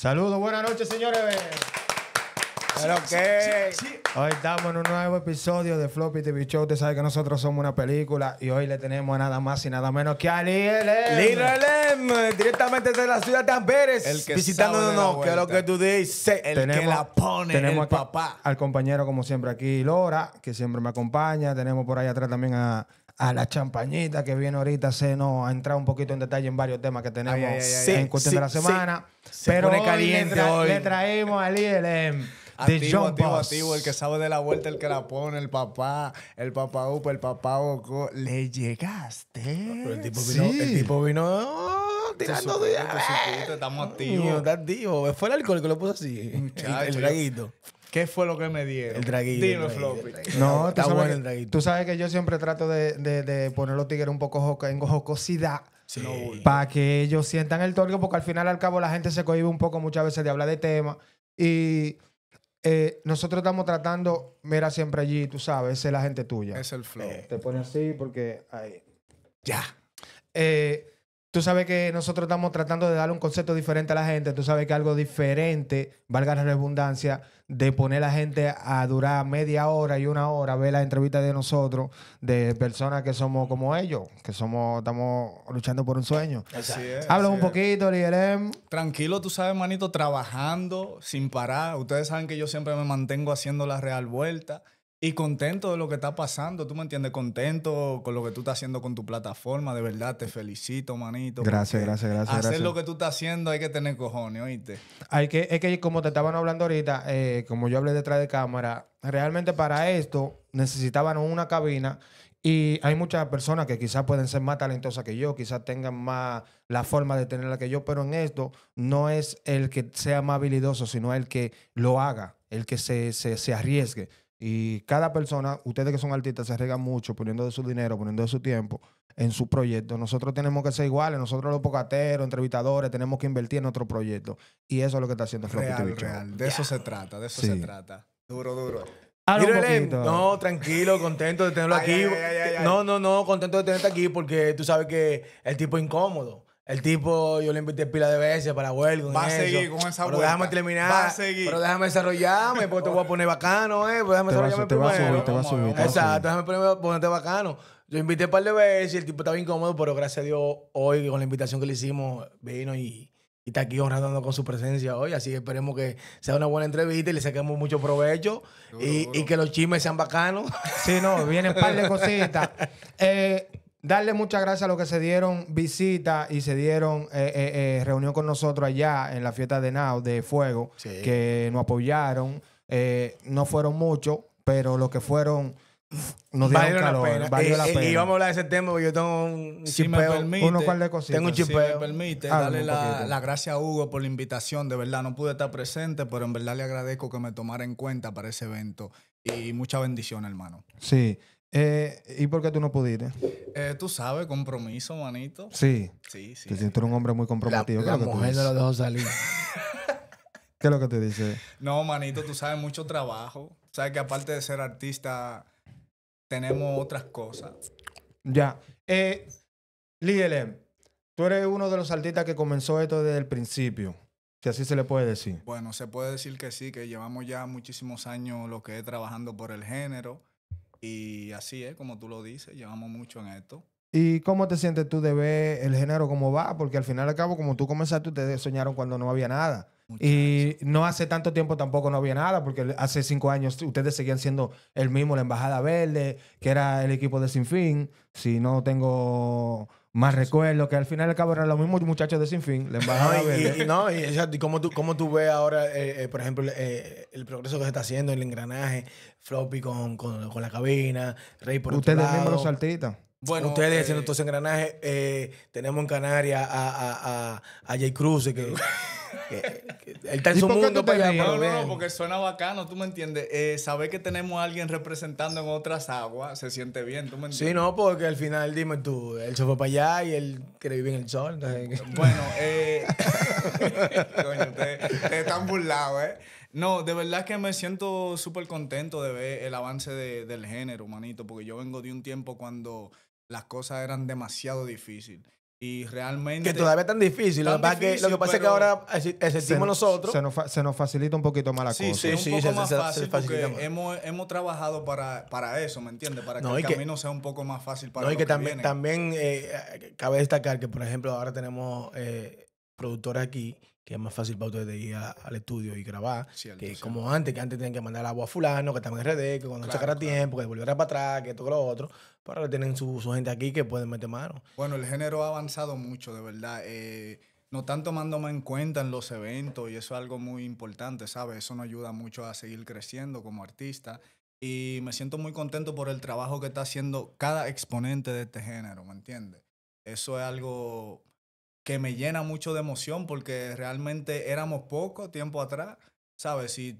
Saludos, buenas noches, señores. ¿Pero qué? Hoy estamos en un nuevo episodio de Floppy TV Show. Usted sabe que nosotros somos una película y hoy le tenemos nada más y nada menos que a Lil Lil directamente desde la ciudad de Amberes. El que visitándonos, que es lo que tú dices. El que la pone, tenemos el papá. al compañero, como siempre, aquí, Lora, que siempre me acompaña. Tenemos por ahí atrás también a la champañita que viene ahorita a entrar un poquito en detalle en varios temas que tenemos en cuestión de la semana. Se pone caliente hoy. Le traemos a Lil de Activo, John Boss. activo, el que sabe de la vuelta, el que la pone, el papá Upa, el papá Oco. ¿Le llegaste? Pero el tipo Sí. vino tirando Tú días. supiste, estamos activos. Está activo. Fue el alcohol que lo puso así. Muchacho, El traguito. ¿Qué fue lo que me dieron? El traguito. Dime, el traguito, Floppy. el traguito. No, Está tú sabes bueno que- el traguito. Tú sabes que yo siempre trato de poner los tigres un poco en jocosidad. Sí. Para que ellos sientan el torque, porque al final al cabo la gente se cohíbe un poco muchas veces de hablar de temas. Y nosotros estamos tratando, mira siempre allí, tú sabes, esa es la gente tuya. Es el flow. Te pone así porque ahí. Ya. Tú sabes que nosotros estamos tratando de darle un concepto diferente a la gente. Tú sabes que algo diferente, valga la redundancia, de poner a la gente a durar media hora y una hora a ver las entrevistas de nosotros, de personas que somos como ellos, que estamos luchando por un sueño. Así es. Habla así un es. poquito, Lierem. Tranquilo, tú sabes, manito, trabajando sin parar. Ustedes saben que yo siempre me mantengo haciendo la real vuelta y contento de lo que está pasando. ¿Tú me entiendes? Contento con lo que tú estás haciendo con tu plataforma. De verdad, te felicito, manito. Gracias, porque gracias. Hacer lo que tú estás haciendo hay que tener cojones, ¿oíste? Es que como te estaban hablando ahorita, como yo hablé detrás de cámara, realmente para esto necesitaban una cabina y hay muchas personas que quizás pueden ser más talentosas que yo, quizás tengan más la forma de tenerla que yo, pero en esto no es el que sea más habilidoso, sino el que lo haga, el que se arriesgue. Y cada persona, ustedes que son artistas, se arriesgan mucho poniendo de su dinero, poniendo de su tiempo en su proyecto. Nosotros tenemos que ser iguales. Nosotros los pocateros, entrevistadores, tenemos que invertir en nuestro proyecto. Y eso es lo que está haciendo Floppy Real, TV Show. real. De eso se trata, de eso Sí. se trata. Duro, duro. Habla un Lil poquito. no, tranquilo, contento de tenerlo Ay, aquí. ay. No, contento de tenerte aquí porque tú sabes que el tipo es incómodo. El tipo, yo le invité pila de veces para huelga. Va a seguir con esa Pero vuelta. déjame terminar. Va a seguir. Pero déjame desarrollarme, porque te voy a poner bacano, Pues déjame Te va a desarrollarme te va a primero. subir, te va a subir. te va a Exacto, subir. déjame ponerte bacano. Yo invité un par de veces y el tipo estaba incómodo, pero gracias a Dios, hoy con la invitación que le hicimos, vino y está aquí honrándonos con su presencia hoy. Así que esperemos que sea una buena entrevista y le saquemos mucho provecho y que los chismes sean bacanos. Sí, no, vienen un par de cositas. Darle muchas gracias a los que se dieron visita y se dieron reunión con nosotros allá en la fiesta de Now, de Fuego, Sí. que nos apoyaron. No fueron muchos, pero los que fueron nos dieron Valió la calor. pena. Valió la pena. Y vamos a hablar de ese tema porque yo tengo un Si me chipeo. permite, Unos par de cositas. Tengo un si chipeo. me permite, Háblame darle un la poquito. gracias a Hugo por la invitación. De verdad, no pude estar presente, pero en verdad le agradezco que me tomara en cuenta para ese evento. Y mucha bendición, hermano. Sí. ¿Y por qué tú no pudiste? Tú sabes, compromiso, manito. Sí. Sí, sí. Te siento un hombre muy comprometido. ¿Qué La es lo que tú mujer no dices? lo dejó salir. ¿Qué es lo que tú dices? No, manito, tú sabes, mucho trabajo. Sabes que aparte de ser artista, tenemos otras cosas. Ya. Lil, tú eres uno de los artistas que comenzó esto desde el principio, si así se le puede decir. Bueno, se puede decir que sí, que llevamos ya muchísimos años lo que es trabajando por el género. Y así es, como tú lo dices, llevamos mucho en esto. ¿Y cómo te sientes tú de ver el género cómo va? Porque al final y al cabo, como tú comenzaste, ustedes soñaron cuando no había nada. Y no hace tanto tiempo tampoco no había nada, porque hace 5 años ustedes seguían siendo el mismo, la Embajada Verde, que era el equipo de Sin Fin. Si no tengo más recuerdo, que al final y al cabo eran los mismos muchachos de Sin Fin, la Embajada Verde. Exacto, y cómo tú ves ahora, por ejemplo, el progreso que se está haciendo, el engranaje, Floppy con la cabina, Rey por otro Ustedes lado. mismos los artistas. Bueno, Ustedes haciendo todo ese engranaje. Tenemos en Canarias a Jay Cruz, que él está en ¿Y su por qué mundo tú te para allá. ríes? pero No, bien. porque suena bacano, tú me entiendes. Saber que tenemos a alguien representando en otras aguas se siente bien, tú me entiendes. Sí, no, porque al final, dime tú, él se fue para allá y él quiere vivir en el sol. Entonces, Bueno, coño, te están burlados, ¿eh? No, de verdad que me siento súper contento de ver el avance del género, manito, porque yo vengo de un tiempo cuando las cosas eran demasiado difíciles. Y realmente... Que todavía es tan difícil. Lo que pasa es que ahora sentimos nosotros. Se nos facilita un poquito más la cosa. Sí, es un poco más fácil porque hemos trabajado para eso, ¿me entiendes? Para que el camino sea un poco más fácil para los que también cabe destacar que, por ejemplo, ahora tenemos productores aquí que es más fácil para ustedes ir al estudio y grabar. Como antes, que antes tenían que mandar agua a fulano, que estaba en RD, que cuando sacara tiempo, que volviera para atrás, que todo lo otro. Pero ahora tienen su gente aquí que pueden meter mano. Bueno, el género ha avanzado mucho, de verdad. No están tomándome en cuenta en los eventos y eso es algo muy importante, ¿sabes? Eso nos ayuda mucho a seguir creciendo como artista. Y me siento muy contento por el trabajo que está haciendo cada exponente de este género, ¿me entiendes? Eso es algo que me llena mucho de emoción porque realmente éramos pocos tiempo atrás, ¿sabes? Si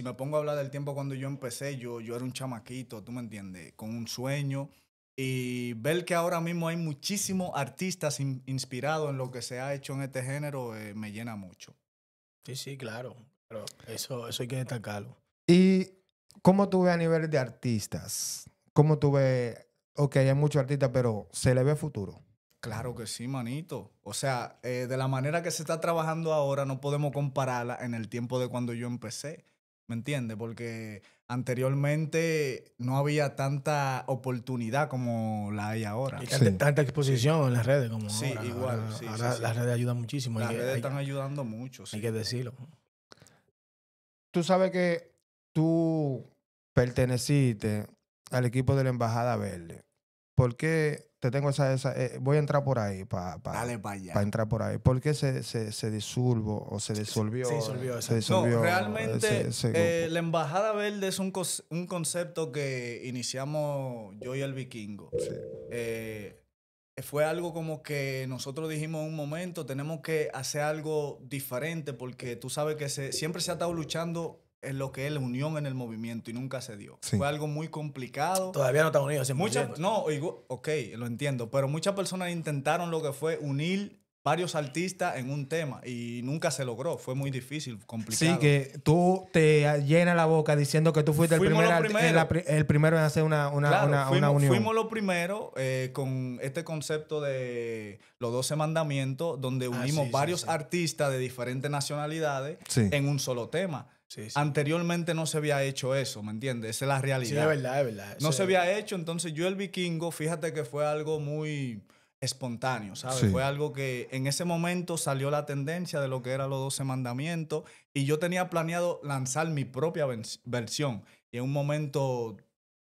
me pongo a hablar del tiempo cuando yo empecé, yo era un chamaquito, ¿tú me entiendes? Con un sueño. Y ver que ahora mismo hay muchísimos artistas inspirados en lo que se ha hecho en este género me llena mucho. Sí, claro. Pero eso hay que destacarlo. ¿Y cómo tú ves a nivel de artistas? ¿Cómo tú ves? Ok, hay muchos artistas, pero ¿se le ve futuro? Claro que sí, manito. O sea, de la manera que se está trabajando ahora no podemos compararla en el tiempo de cuando yo empecé. ¿Me entiendes? Porque anteriormente no había tanta oportunidad como la hay ahora. Y tanta exposición en las redes como sí, ahora. Igual. Ahora las redes ayudan muchísimo. Las redes están ayudando mucho. Sí. Hay que decirlo. Tú sabes que tú perteneciste al equipo de la Embajada Verde. ¿Por qué te tengo voy a entrar por ahí para entrar por ahí? ¿Por qué se disolvió o se disolvió? Se disolvió. No, realmente la Embajada Verde es un concepto que iniciamos yo y el Vikingo. Sí. Fue algo como que nosotros dijimos en un momento, tenemos que hacer algo diferente porque tú sabes que siempre se ha estado luchando en lo que es la unión en el movimiento y nunca se dio. Sí. Fue algo muy complicado. Todavía no están unidos 100%. Ok, lo entiendo, pero muchas personas intentaron lo que fue unir varios artistas en un tema y nunca se logró. Fue muy difícil, complicado. Sí, que tú te llenas la boca diciendo que tú fuiste el primero en hacer una unión. Fuimos los primeros con este concepto de los 12 mandamientos, donde unimos varios artistas de diferentes nacionalidades en un solo tema. Sí. Anteriormente no se había hecho eso, ¿me entiendes? Esa es la realidad. Sí, es verdad. No se había hecho, entonces yo el Vikingo, fíjate que fue algo muy espontáneo, ¿sabes? Sí. Fue algo que en ese momento salió la tendencia de lo que eran los 12 mandamientos y yo tenía planeado lanzar mi propia versión. Y en un momento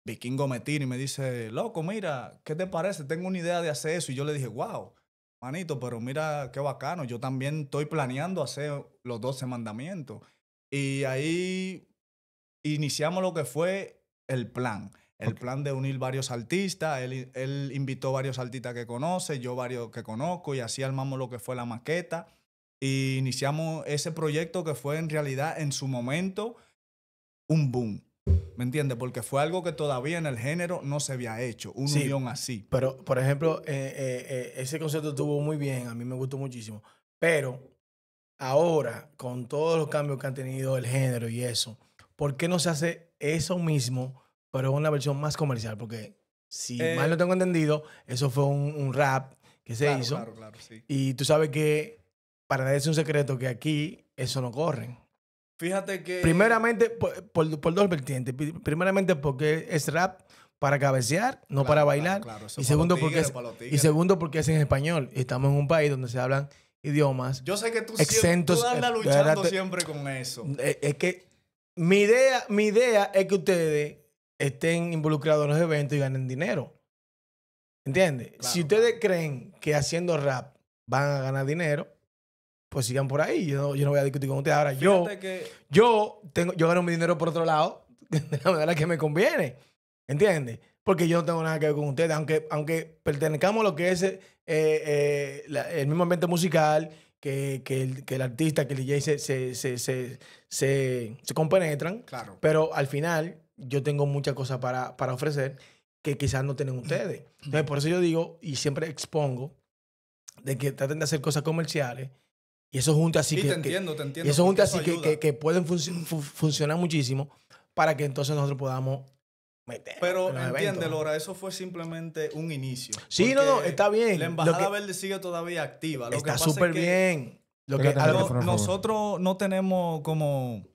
Vikingo me tira y me dice, loco, mira, ¿qué te parece? Tengo una idea de hacer eso. Y yo le dije, wow, manito, pero mira qué bacano. Yo también estoy planeando hacer los 12 mandamientos. Y ahí iniciamos lo que fue el plan. El plan de unir varios artistas. Él invitó varios artistas que conoce, yo varios que conozco, y así armamos lo que fue la maqueta. Y iniciamos ese proyecto que fue en realidad en su momento un boom. ¿Me entiendes? Porque fue algo que todavía en el género no se había hecho. Una unión así. Pero, por ejemplo, ese concepto estuvo muy bien. A mí me gustó muchísimo. Pero ahora, con todos los cambios que han tenido el género y eso, ¿por qué no se hace eso mismo, pero en una versión más comercial? Porque si mal no tengo entendido, eso fue un rap que se hizo. Claro, sí. Y tú sabes que, para nadie es un secreto, que aquí eso no corre. Fíjate que... Primeramente, por dos vertientes. Primeramente porque es rap para cabecear, no para bailar. Claro. Y segundo, porque es en español. Y estamos en un país donde se hablan idiomas. Yo sé que tú exentos. Tú andas luchando siempre con eso. Es que mi idea es que ustedes estén involucrados en los eventos y ganen dinero. ¿Entiendes? Claro, si ustedes creen que haciendo rap van a ganar dinero, pues sigan por ahí. Yo no voy a discutir con ustedes. Ahora, yo gano mi dinero por otro lado, de la manera que me conviene. ¿Entiendes? Porque yo no tengo nada que ver con ustedes. Aunque pertenezcamos a lo que es el mismo ambiente musical, que el artista, que el DJ se compenetran. Claro. Pero al final, yo tengo muchas cosas para ofrecer que quizás no tienen ustedes. Entonces, por eso yo digo, y siempre expongo, de que traten de hacer cosas comerciales. Y eso junta así te entiendo. Y eso junta así que pueden funcionar muchísimo para que entonces nosotros podamos meter Pero en los entiende, eventos. Lora, eso fue simplemente un inicio. Sí, Porque no, está bien. La Lo Embajada que- Verde sigue todavía activa. Lo que Está pasa es súper que bien. Lo que, Pégate al a lo que- micrófono, por favor. nosotros no tenemos como,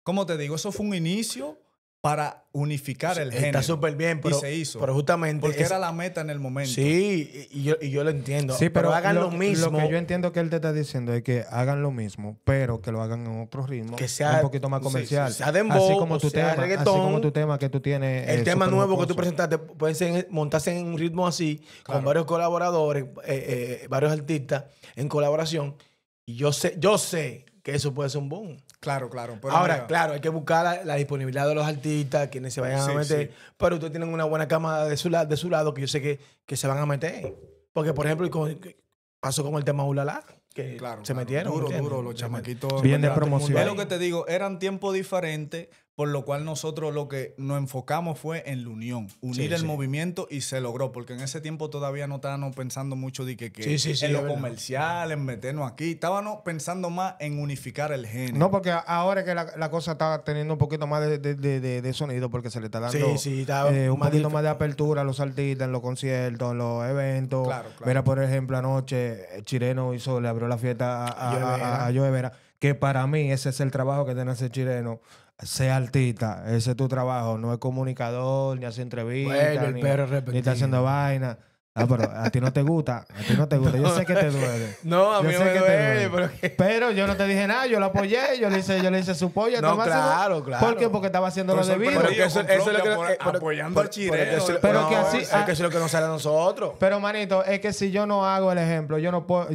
¿cómo te digo? Eso fue un inicio para unificar el género. está súper bien, pero, y se hizo. pero justamente... Porque es- era la meta en el momento. Sí, y yo lo entiendo. Sí, pero hagan lo mismo. Lo que yo entiendo que él te está diciendo es que hagan lo mismo, pero que lo hagan en otro ritmo, Que sea- un poquito más sí, comercial. sea dembow, así como o tu sea tema, reggaetón. así como tu tema que tú tienes. El tema súper nuevo que tú jocoso. presentaste puede ser montarse en un ritmo así, Claro. con varios colaboradores, varios artistas en colaboración. Y yo sé que eso puede ser un boom. Claro. Pero Ahora, mira, claro, hay que buscar la disponibilidad de los artistas, quienes se vayan Sí, a meter. sí. Pero ustedes tienen una buena cama de su lado que yo sé que se van a meter. Porque, por ejemplo, pasó con el tema Ulala, que claro, se claro. metieron. Duro, ¿entiendes? duro, los chamaquitos. Bien de ¿verdad? promoción. Es lo que te digo, eran tiempos diferentes, por lo cual nosotros lo que nos enfocamos fue en la unión, unir el sí. movimiento y se logró, porque en ese tiempo todavía no estábamos pensando mucho de que Sí, en lo es verdad. comercial, en meternos aquí, estábamos pensando más en unificar el género. No, porque ahora es que la cosa está teniendo un poquito más de sonido, porque se le está dando Sí, está un más poquito más de apertura a los artistas en los conciertos, en los eventos. Claro. Mira, por ejemplo, anoche Chireno le abrió la fiesta a Joe Vera, que para mí ese es el trabajo que tiene ese Chireno. Sea artista, ese es tu trabajo, no es comunicador, ni hace entrevistas, Bueno, el perro ni está arrepentido. haciendo vaina. Ah, pero a ti no te gusta, Yo sé que te duele. No, a Yo mí no sé me que te duele, duele. pero Pero yo no te dije nada, yo lo apoyé, yo le hice su pollo. No, Tomás, claro. ¿Por qué? Porque estaba haciendo lo debido. Pero que eso es lo que... apoyando al chileno. Pero que no, así- es que eso es lo que nos sale a nosotros. Pero, manito, es que si yo no hago el ejemplo, yo no puedo.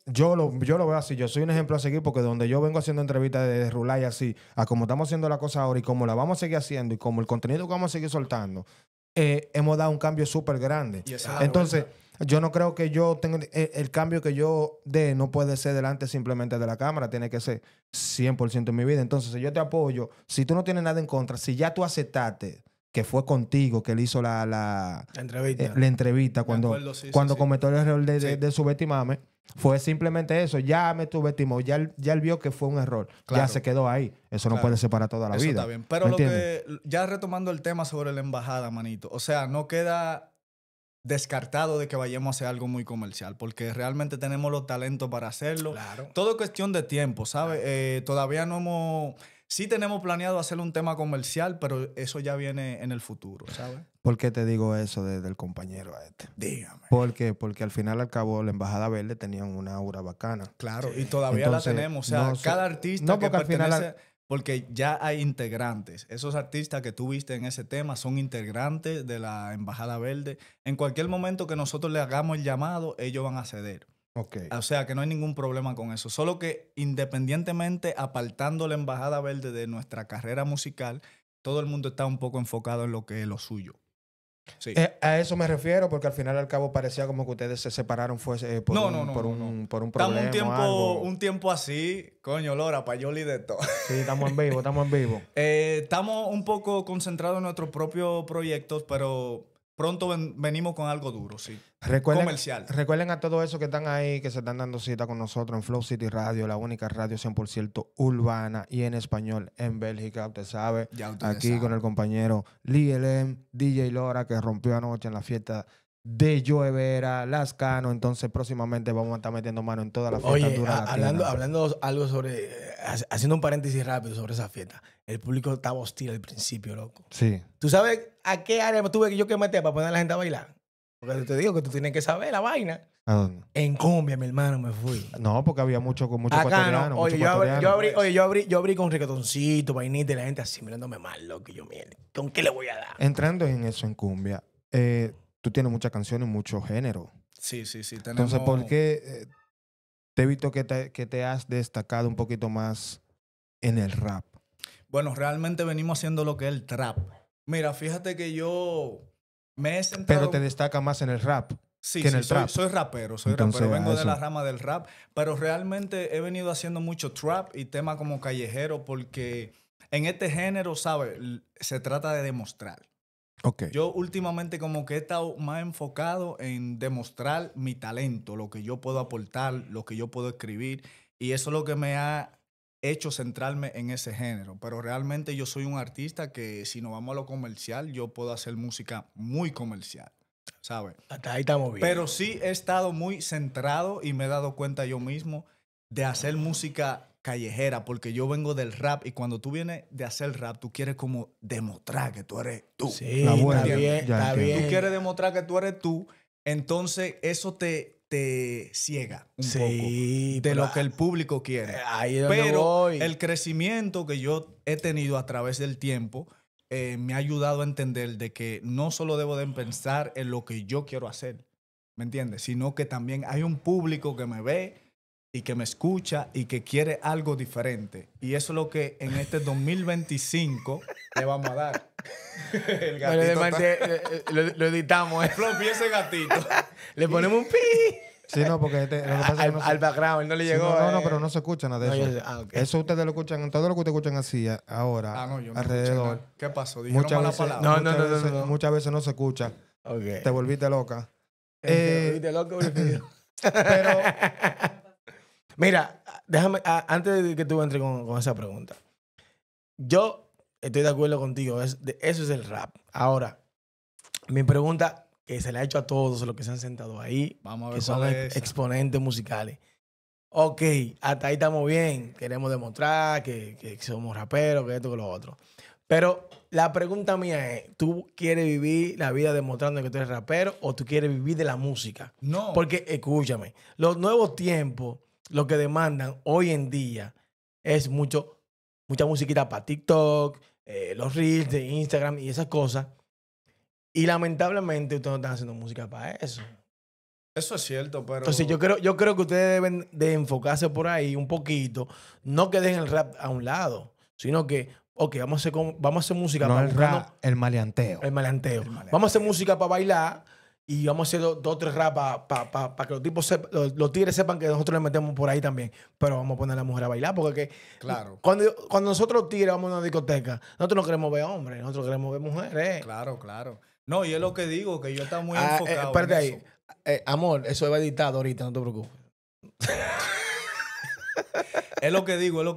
Yo lo veo así. Yo soy un ejemplo a seguir porque donde yo vengo haciendo entrevistas de Rulay así, a como estamos haciendo la cosa ahora y como la vamos a seguir haciendo y como el contenido que vamos a seguir soltando, hemos dado un cambio súper grande. Y esa es la Entonces, yo no creo que yo tenga el cambio que yo dé no puede ser delante simplemente de la cámara, tiene que ser 100% en mi vida. Entonces, si yo te apoyo, si tú no tienes nada en contra, si ya tú aceptaste que fue contigo que él hizo la Entrevista. la entrevista cuando acuerdo, sí, cuando sí. cometió el error Sí. de subestimame, fue simplemente eso. Ya me subestimó, ya él vio que fue un error. Claro. Ya se quedó ahí. Eso no Claro. puede ser para toda la Eso vida. está bien. Pero ¿Me lo entiendes? que, ya retomando el tema sobre la embajada, manito, o sea, no queda descartado de que vayamos a hacer algo muy comercial, porque realmente tenemos los talentos para hacerlo. Claro. Todo es cuestión de tiempo, ¿sabes? Todavía no hemos... Sí tenemos planeado hacer un tema comercial, pero eso ya viene en el futuro, ¿sabes? ¿Por qué te digo eso del compañero este? Dígame. ¿Por qué? Porque al final, al cabo, la Embajada Verde tenía una aura bacana. Claro, y todavía Entonces, la tenemos. O sea, no sé- cada artista no, que porque al final pertenece... Porque ya hay integrantes. Esos artistas que tú viste en ese tema son integrantes de la Embajada Verde. En cualquier momento que nosotros le hagamos el llamado, ellos van a ceder. Ok. O sea, que no hay ningún problema con eso. Solo que independientemente, apartando la Embajada Verde de nuestra carrera musical, todo el mundo está un poco enfocado en lo que es lo suyo. Sí. A eso me refiero, porque al final, al cabo, parecía como que ustedes se separaron por un problema. Estamos un tiempo así, coño, Lora, payoli de todo. Sí, estamos en vivo, estamos en vivo. Estamos un poco concentrados en nuestros propios proyectos, pero pronto venimos con algo duro, sí. Comercial. Recuerden a todos esos que están ahí, que se están dando cita con nosotros en Flow City Radio, la única radio 100% urbana y en español en Bélgica, usted sabe. Ya ustedes Aquí saben. con el compañero Lee LM, DJ Lora, que rompió anoche en la fiesta de Joe Vera, Las Cano. Entonces, próximamente vamos a estar metiendo mano en toda la fiesta Oye, dura latina. hablando algo sobre... Haciendo un paréntesis rápido sobre esa fiesta. El público estaba hostil al principio, loco. Sí. ¿Tú sabes a qué área tuve yo que meter para poner a la gente a bailar? Porque te digo que tú tienes que saber la vaina. ¿A dónde? En cumbia, mi hermano, me fui. No, porque había mucho Acá ecuatoriano. no. Oye, mucho ecuatoriano. yo abrí con reggaetoncito, vainita y la gente así mirándome mal, loco. Y yo, mierda, ¿con qué le voy a dar? Entrando en eso, en cumbia, tú tienes muchas canciones, mucho género. Sí. Tenemos... Entonces, ¿por qué te he visto que te has destacado un poquito más en el rap? Bueno, realmente venimos haciendo lo que es el trap. Mira, fíjate que yo me he sentado... Pero te destaca más en el rap Sí, que en el trap. soy rapero, Entonces, vengo a de la eso. rama del rap, pero realmente he venido haciendo mucho trap y temas como callejero porque en este género, ¿sabes? Se trata de demostrar. Ok. Yo últimamente como que he estado más enfocado en demostrar mi talento, lo que yo puedo aportar, lo que yo puedo escribir y eso es lo que me ha hecho centrarme en ese género. Pero realmente yo soy un artista que, si nos vamos a lo comercial, yo puedo hacer música muy comercial, ¿sabes? Hasta ahí estamos bien. Pero sí he estado muy centrado y me he dado cuenta yo mismo de hacer música callejera, porque yo vengo del rap y cuando tú vienes de hacer rap, tú quieres como demostrar que tú eres tú. Sí, La está buena, bien, ya está entiendo. bien. Tú quieres demostrar que tú eres tú, entonces eso te ciega un Sí, poco de pero lo que el público quiere. ahí es donde Pero voy. el crecimiento que yo he tenido a través del tiempo me ha ayudado a entender de que no solo debo de pensar en lo que yo quiero hacer, ¿me entiendes? Sino que también hay un público que me ve y que me escucha y que quiere algo diferente. Y eso es lo que en este 2025 le vamos a dar. El Pero de gatito Marte, lo editamos, Floppy, ese gatito. Le ponemos un pi Sí, no, porque lo que pasa es que al, no se- al background, no le sí, llegó. no, pero no se escucha nada de No, eso. yo sé. Ah, ok. Eso ustedes lo escuchan, todo lo que ustedes escuchan así ahora, Ah, no, yo no escuché alrededor. nada. ¿Qué pasó? ¿Dijeron Muchas mala veces, palabra? No, no, veces, no. muchas veces no se escucha. Ok. Te volviste loca. ¿Viste, loco, Wilfrido? Pero Mira, déjame, antes de que tú entres con esa pregunta. Yo estoy de acuerdo contigo. Eso es el rap. Ahora, mi pregunta, que se la ha hecho a todos los que se han sentado ahí, Vamos a ver que son cuál es esa. exponentes musicales. Ok, hasta ahí estamos bien. Queremos demostrar que somos raperos, que esto, que lo otro. Pero la pregunta mía es, ¿tú quieres vivir la vida demostrando que tú eres rapero o tú quieres vivir de la música? No. Porque, escúchame, los nuevos tiempos, lo que demandan hoy en día es mucha musiquita para TikTok, los reels de Instagram y esas cosas. Y lamentablemente ustedes no están haciendo música para eso. Eso es cierto, pero... Entonces yo creo que ustedes deben de enfocarse por ahí un poquito. No que dejen el rap a un lado, sino que, ok, vamos a hacer música no para el buscarnos rap, el maleanteo. el maleanteo. El maleanteo. Vamos a hacer música para bailar y vamos a hacer dos o tres rap para que los tipos los tigres sepan que nosotros le metemos por ahí también. Pero vamos a poner a la mujer a bailar porque Claro. cuando nosotros los tigres vamos a una discoteca, nosotros no queremos ver hombres, nosotros queremos ver mujeres. Claro, claro. No, y es lo que digo, que yo estaba muy Ah, enfocado espérate en ahí. eso. Amor, eso va editado ahorita, no te preocupes. Es lo que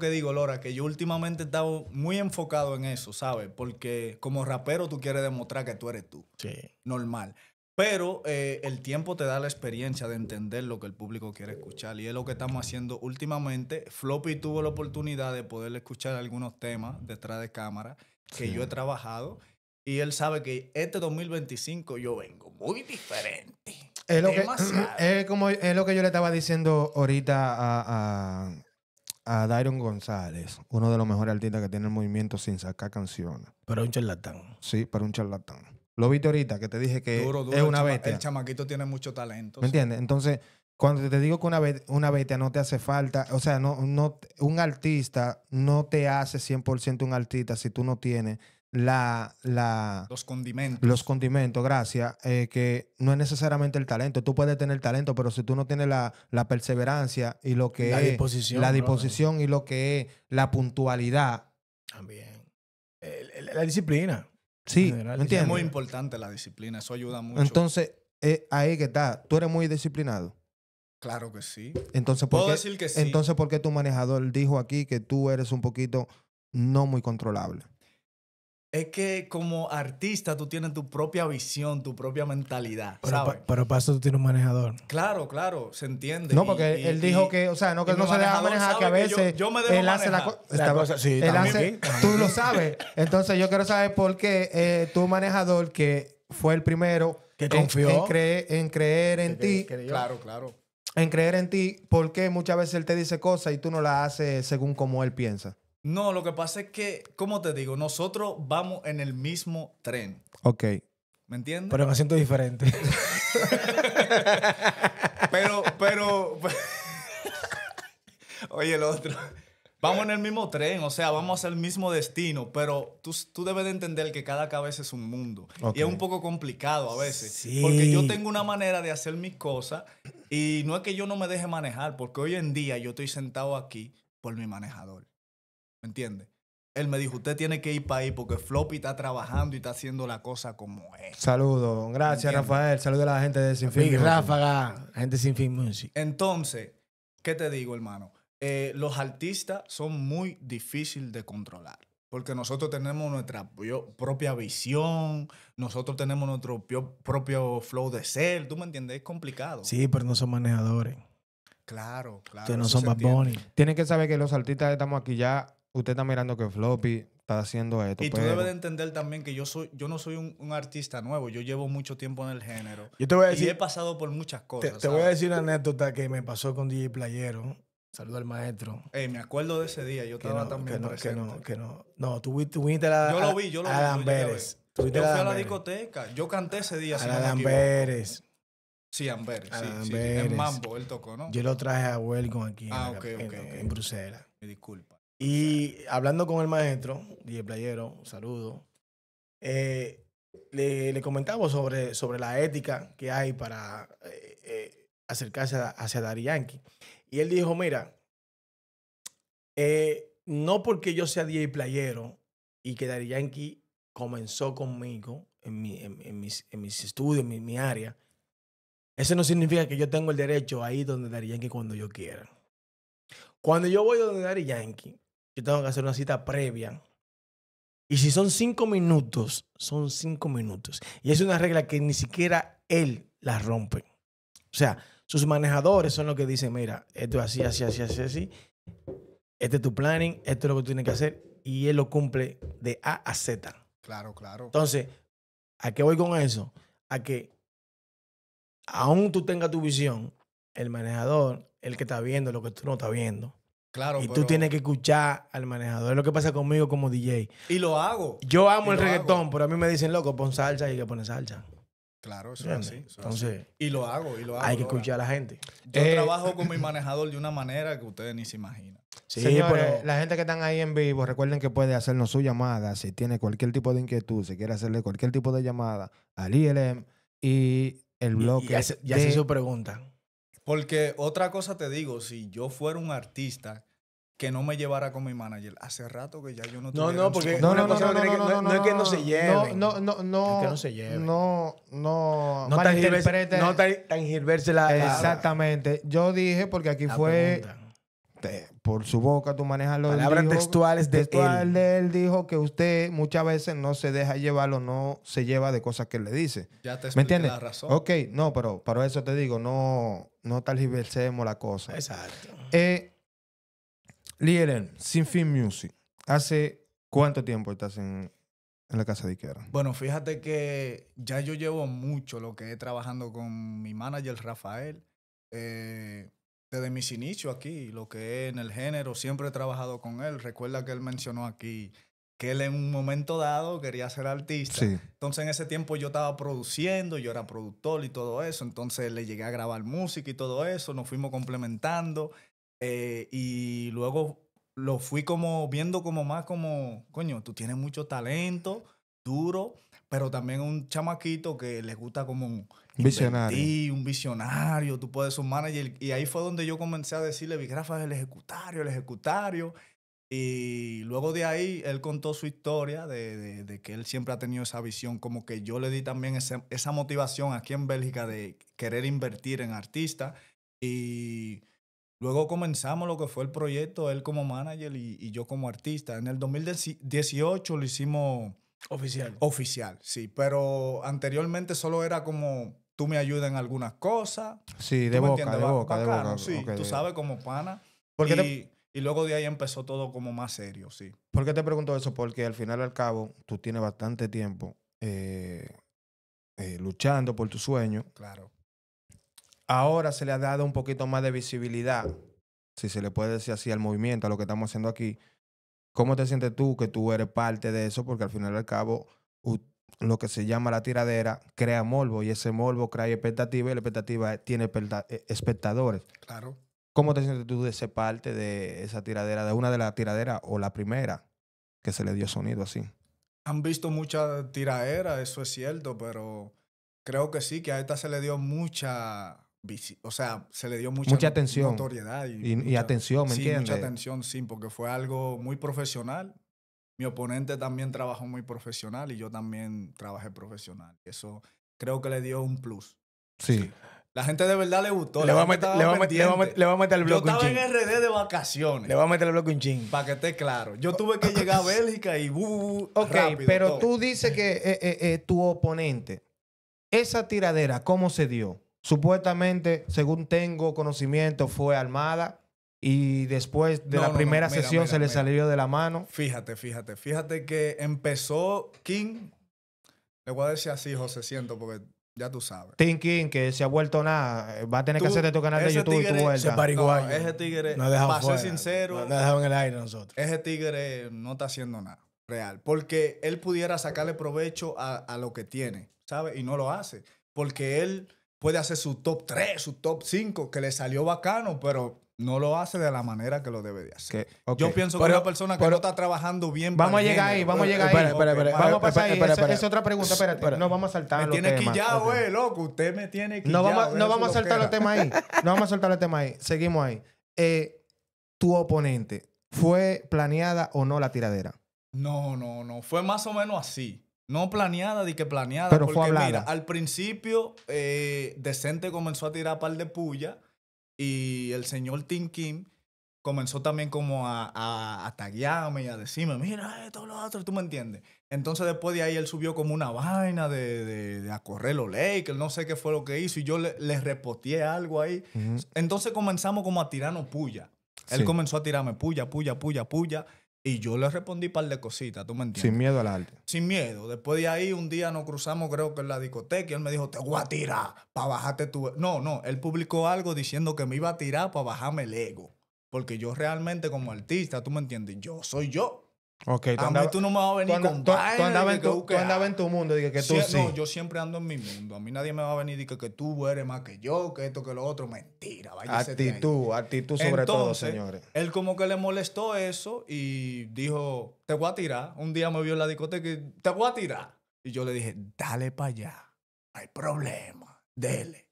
digo, Lora, que yo últimamente he estado muy enfocado en eso, ¿sabes? Porque como rapero tú quieres demostrar que tú eres tú. Sí. Normal. Pero el tiempo te da la experiencia de entender lo que el público quiere escuchar. Y es lo que estamos haciendo últimamente. Floppy tuvo la oportunidad de poder escuchar algunos temas detrás de cámara que yo he trabajado. Y él sabe que este 2025 yo vengo muy diferente. Es lo, que, Demasiado. es lo que yo le estaba diciendo ahorita a Dairon González, uno de los mejores artistas que tiene el movimiento sin sacar canciones. Pero es un charlatán. Sí, para un charlatán. Lo viste ahorita, que te dije que Duro, es una el bestia. El chamaquito tiene mucho talento. ¿Me sí. entiendes? Entonces, cuando te digo que una bestia no te hace falta, o sea, un artista no te hace 100% un artista si tú no tienes Los condimentos. los condimentos, gracias, que no es necesariamente el talento. Tú puedes tener talento, pero si tú no tienes la perseverancia y lo que La es disposición, la brother. disposición y lo que es la puntualidad. También. La disciplina. Sí, En general, ¿me Es entiendes? muy importante la disciplina, eso ayuda mucho. Entonces, ahí que está. Tú eres muy disciplinado. Claro que sí. Entonces, Puedo decir que sí. Entonces, ¿por qué tu manejador dijo aquí que tú eres un poquito no muy controlable? Es que como artista tú tienes tu propia visión, tu propia mentalidad, Pero, ¿sabes? pero para eso tú tienes un manejador. Claro, se entiende. No, porque él dijo que, o sea, no, que y no mi se deja manejador manejar, que a sabe que veces yo me dejo él hace la manejar. cosa. cosa, sí, Él también hace, aquí, también. tú lo sabes. Entonces, yo quiero saber por qué tu manejador, que fue el primero Que en- confió. en creer en ti, Claro. en creer en ti, porque muchas veces él te dice cosas y tú no las haces según como él piensa. No, lo que pasa es que, como te digo, nosotros vamos en el mismo tren. Ok. ¿Me entiendes? Pero en acento diferente. Pero oye, el otro. Vamos en el mismo tren, o sea, vamos hacia el mismo destino, pero tú debes de entender que cada cabeza es un mundo. Ok. Y es un poco complicado a veces. Sí. Porque yo tengo una manera de hacer mis cosas y no es que yo no me deje manejar, porque hoy en día yo estoy sentado aquí por mi manejador. ¿Me entiendes? Él me dijo, usted tiene que ir para ahí porque Floppy está trabajando y está haciendo la cosa como es. Saludos. Gracias, Entiendo. Rafael. Saludos a la gente de Sin Fin. Big Music. Ráfaga, gente sin fin music. Entonces, ¿qué te digo, hermano? los artistas son muy difíciles de controlar. Porque nosotros tenemos nuestra propia visión, nosotros tenemos nuestro propio flow de ser. ¿Tú me entiendes? Es complicado. Sí, pero no son manejadores. Claro, claro. Ustedes no eso son se Bad entiende. Bunny. Tienen que saber que los artistas estamos aquí ya. Usted está mirando que Floppy está haciendo esto. Y tú pero debes de entender también que yo no soy un artista nuevo. Yo llevo mucho tiempo en el género. Yo te voy a Y he decir, pasado por muchas te cosas. voy a ¿sabes? decir una anécdota que me pasó con DJ Playero. Saludo al maestro. Me acuerdo de ese día. Yo estaba también presente. No, tú viniste a Yo lo vi, yo lo vi. a Yo llegué a ver. Lamberes. Yo fui a la Lamberes. discoteca. Yo canté ese día. A si la no me equivoco. Lamberes. Sí, Amberes. A Sí, sí. Amberes. En Mambo él tocó, ¿no? Yo lo traje a Welcome aquí Ok. en Bruselas. Me disculpa. Y hablando con el maestro, DJ Playero, un saludo, le comentamos sobre la ética que hay para acercarse hacia Daddy Yankee. Y él dijo, mira, no porque yo sea DJ Playero y que Daddy Yankee comenzó conmigo en mis estudios, en mi área, eso no significa que yo tengo el derecho a ir donde Daddy Yankee cuando yo quiera. Cuando yo voy donde Daddy Yankee, yo tengo que hacer una cita previa. Y si son 5 minutos, son 5 minutos. Y es una regla que ni siquiera él la rompe. O sea, sus manejadores son los que dicen, mira, esto es así. Este es tu planning, esto es lo que tú tienes que hacer. Y él lo cumple de A a Z. Claro, claro. Entonces, ¿a qué voy con eso? A que aún tú tengas tu visión, el manejador, el que está viendo lo que tú no estás viendo. Claro, Y pero... tú tienes que escuchar al manejador. Es lo que pasa conmigo como DJ. Y lo hago. Yo amo Y el lo reggaetón, hago. pero a mí me dicen, loco, pon salsa y hay que poner salsa. Claro, eso es así. ¿Entiendes? Eso es así. Entonces, Y lo hago. hay que escuchar a la gente. Yo trabajo con mi manejador de una manera que ustedes ni se imaginan. Sí, Señores, pero la gente que están ahí en vivo, recuerden que puede hacernos su llamada si tiene cualquier tipo de inquietud, si quiere hacerle cualquier tipo de llamada al ILM y el bloque. y hace su pregunta. Porque otra cosa te digo, si yo fuera un artista que no me llevara con mi manager, hace rato que ya yo no tuviera No, un porque solo- una cosa no tiene que- no es que no se lleven. No, Es que no se lleven. No malinterprete. No tergiverse la Exactamente. Yo dije, porque aquí la fue pregunta. por su boca, tú manejas lo Palabras textuales de él. de él dijo que usted muchas veces no se deja llevar o no se lleva de cosas que él le dice. Ya te ¿Me expliqué entiendes? la razón. Ok, no, pero por eso te digo, no tergiversemos la cosa. Exacto. Lielen, Sin Fin Music, ¿hace cuánto tiempo estás en la casa de Iquera? Bueno, fíjate que ya yo llevo mucho lo que es trabajando con mi manager Rafael. Desde mis inicios aquí, lo que es en el género, siempre he trabajado con él. Recuerda que él mencionó aquí que él en un momento dado quería ser artista. Sí. Entonces en ese tiempo yo estaba produciendo, yo era productor y todo eso. Entonces le llegué a grabar música y todo eso. Nos fuimos complementando. Y luego lo fui como viendo como más como, coño, tú tienes mucho talento, duro, pero también un chamaquito que le gusta como Visionario. invertir, un visionario, tú puedes ser un manager. Y ahí fue donde yo comencé a decirle, Rafa es el ejecutario. Y luego de ahí, él contó su historia de que él siempre ha tenido esa visión, como que yo le di también esa motivación aquí en Bélgica de querer invertir en artistas. Y luego comenzamos lo que fue el proyecto, él como manager y yo como artista. En el 2018 lo hicimos oficial, sí. Pero anteriormente solo era como, tú me ayudas en algunas cosas. Sí, ¿Tú de me boca, entiendes? de boca, de Bacano, boca. sí, Ok, tú sabes, como pana. Porque Y luego de ahí empezó todo como más serio, sí. ¿Por qué te pregunto eso? Porque al final y al cabo, tú tienes bastante tiempo luchando por tu sueño. Claro. Ahora se le ha dado un poquito más de visibilidad, si se le puede decir así, al movimiento, a lo que estamos haciendo aquí. ¿Cómo te sientes tú que tú eres parte de eso? Porque al final y al cabo, lo que se llama la tiradera crea morbo y ese morbo crea expectativa y la expectativa tiene espectadores. Claro. ¿Cómo te sientes tú de ser parte de esa tiradera, de una de las tiraderas o la primera que se le dio sonido así? Han visto mucha tiraera, eso es cierto, pero creo que sí, que a esta se le dio se le dio Mucha atención. notoriedad. Y atención, ¿me sí, entiendes? mucha atención, sí, porque fue algo muy profesional. Mi oponente también trabajó muy profesional y yo también trabajé profesional. Eso creo que le dio un plus. Sí. La gente de verdad le gustó. Le La va a gente meter- estaba le va a meter- le va a pendiente. meter- le va a meter el Yo bloque un estaba en chin. RD de vacaciones. Le va a meter el bloque un chin. Para que esté claro. Yo tuve que llegar a Bélgica y Ok, rápido, pero todo. tú dices que tu oponente, esa tiradera, ¿cómo se dio? Supuestamente, según tengo conocimiento, fue armada y después de No, la no, primera no, mira, sesión mira, se le mira. salió de la mano. Fíjate que empezó King. Le voy a decir así, José, siento, porque ya tú sabes. Thinking, que se ha vuelto nada, va a tener que Tú- hacer de tu canal de ese YouTube y tu tigre Se vuelta. pariguayo. No, ese tigre, No ha dejado para ser fuera. sincero, No ha dejado en el aire nosotros. ese tigre no está haciendo nada real. Porque él pudiera sacarle provecho a lo que tiene, ¿sabes? Y no lo hace. Porque él puede hacer su top 3, su top 5, que le salió bacano, pero no lo hace de la manera que lo debe de hacer. Que- ok. Yo pienso que Pero- una persona que pero- no está trabajando bien Vamos a para el llegar ahí, género, vamos a llegar Espera, ahí. espera, espera, Vamos a pasar ahí. espera, Esa espera. es otra pregunta, espérate. Espera. No vamos a saltar Me los tiene temas. quillado, Ok. loco. Usted me tiene No quillado. vamos, no deje vamos a su saltar los loquera. temas ahí. No vamos a saltar los temas ahí. Seguimos ahí. Tu oponente, ¿fue planeada o no la tiradera? No. Fue más o menos así. No planeada, di que planeada. Pero porque fue hablada. mira, al principio, Decente comenzó a tirar par de puya y el señor Tim Kim comenzó también como a taguearme y a decirme, mira esto, lo otro, tú me entiendes. Entonces después de ahí él subió como una vaina de a correr los Lakers, no sé qué fue lo que hizo y yo le reposteé algo ahí. Ujú. Entonces comenzamos como a tirarnos puya. Él Sí. comenzó a tirarme puya. Y yo le respondí un par de cositas, ¿tú me entiendes? Sin miedo al arte. Sin miedo. Después de ahí, un día nos cruzamos, creo que en la discoteca, y él me dijo, te voy a tirar para bajarte tu... No. Él publicó algo diciendo que me iba a tirar para bajarme el ego. Porque yo realmente como artista, ¿tú me entiendes? Yo soy yo. Ok, A mí tú no me vas a venir con tú vaina andabas de en que tu, busque tú andabas en a- tu mundo, dije que tú sí. No, yo siempre ando en mi mundo. A mí nadie me va a venir y que tú eres más que yo, que esto, que lo otro. Mentira, váyase de ahí. Actitud sobre todo, Entonces, señores. él como que le molestó eso y dijo, te voy a tirar. Un día me vio en la discoteca y te voy a tirar. Y yo le dije, dale para allá. No hay problema. Dele.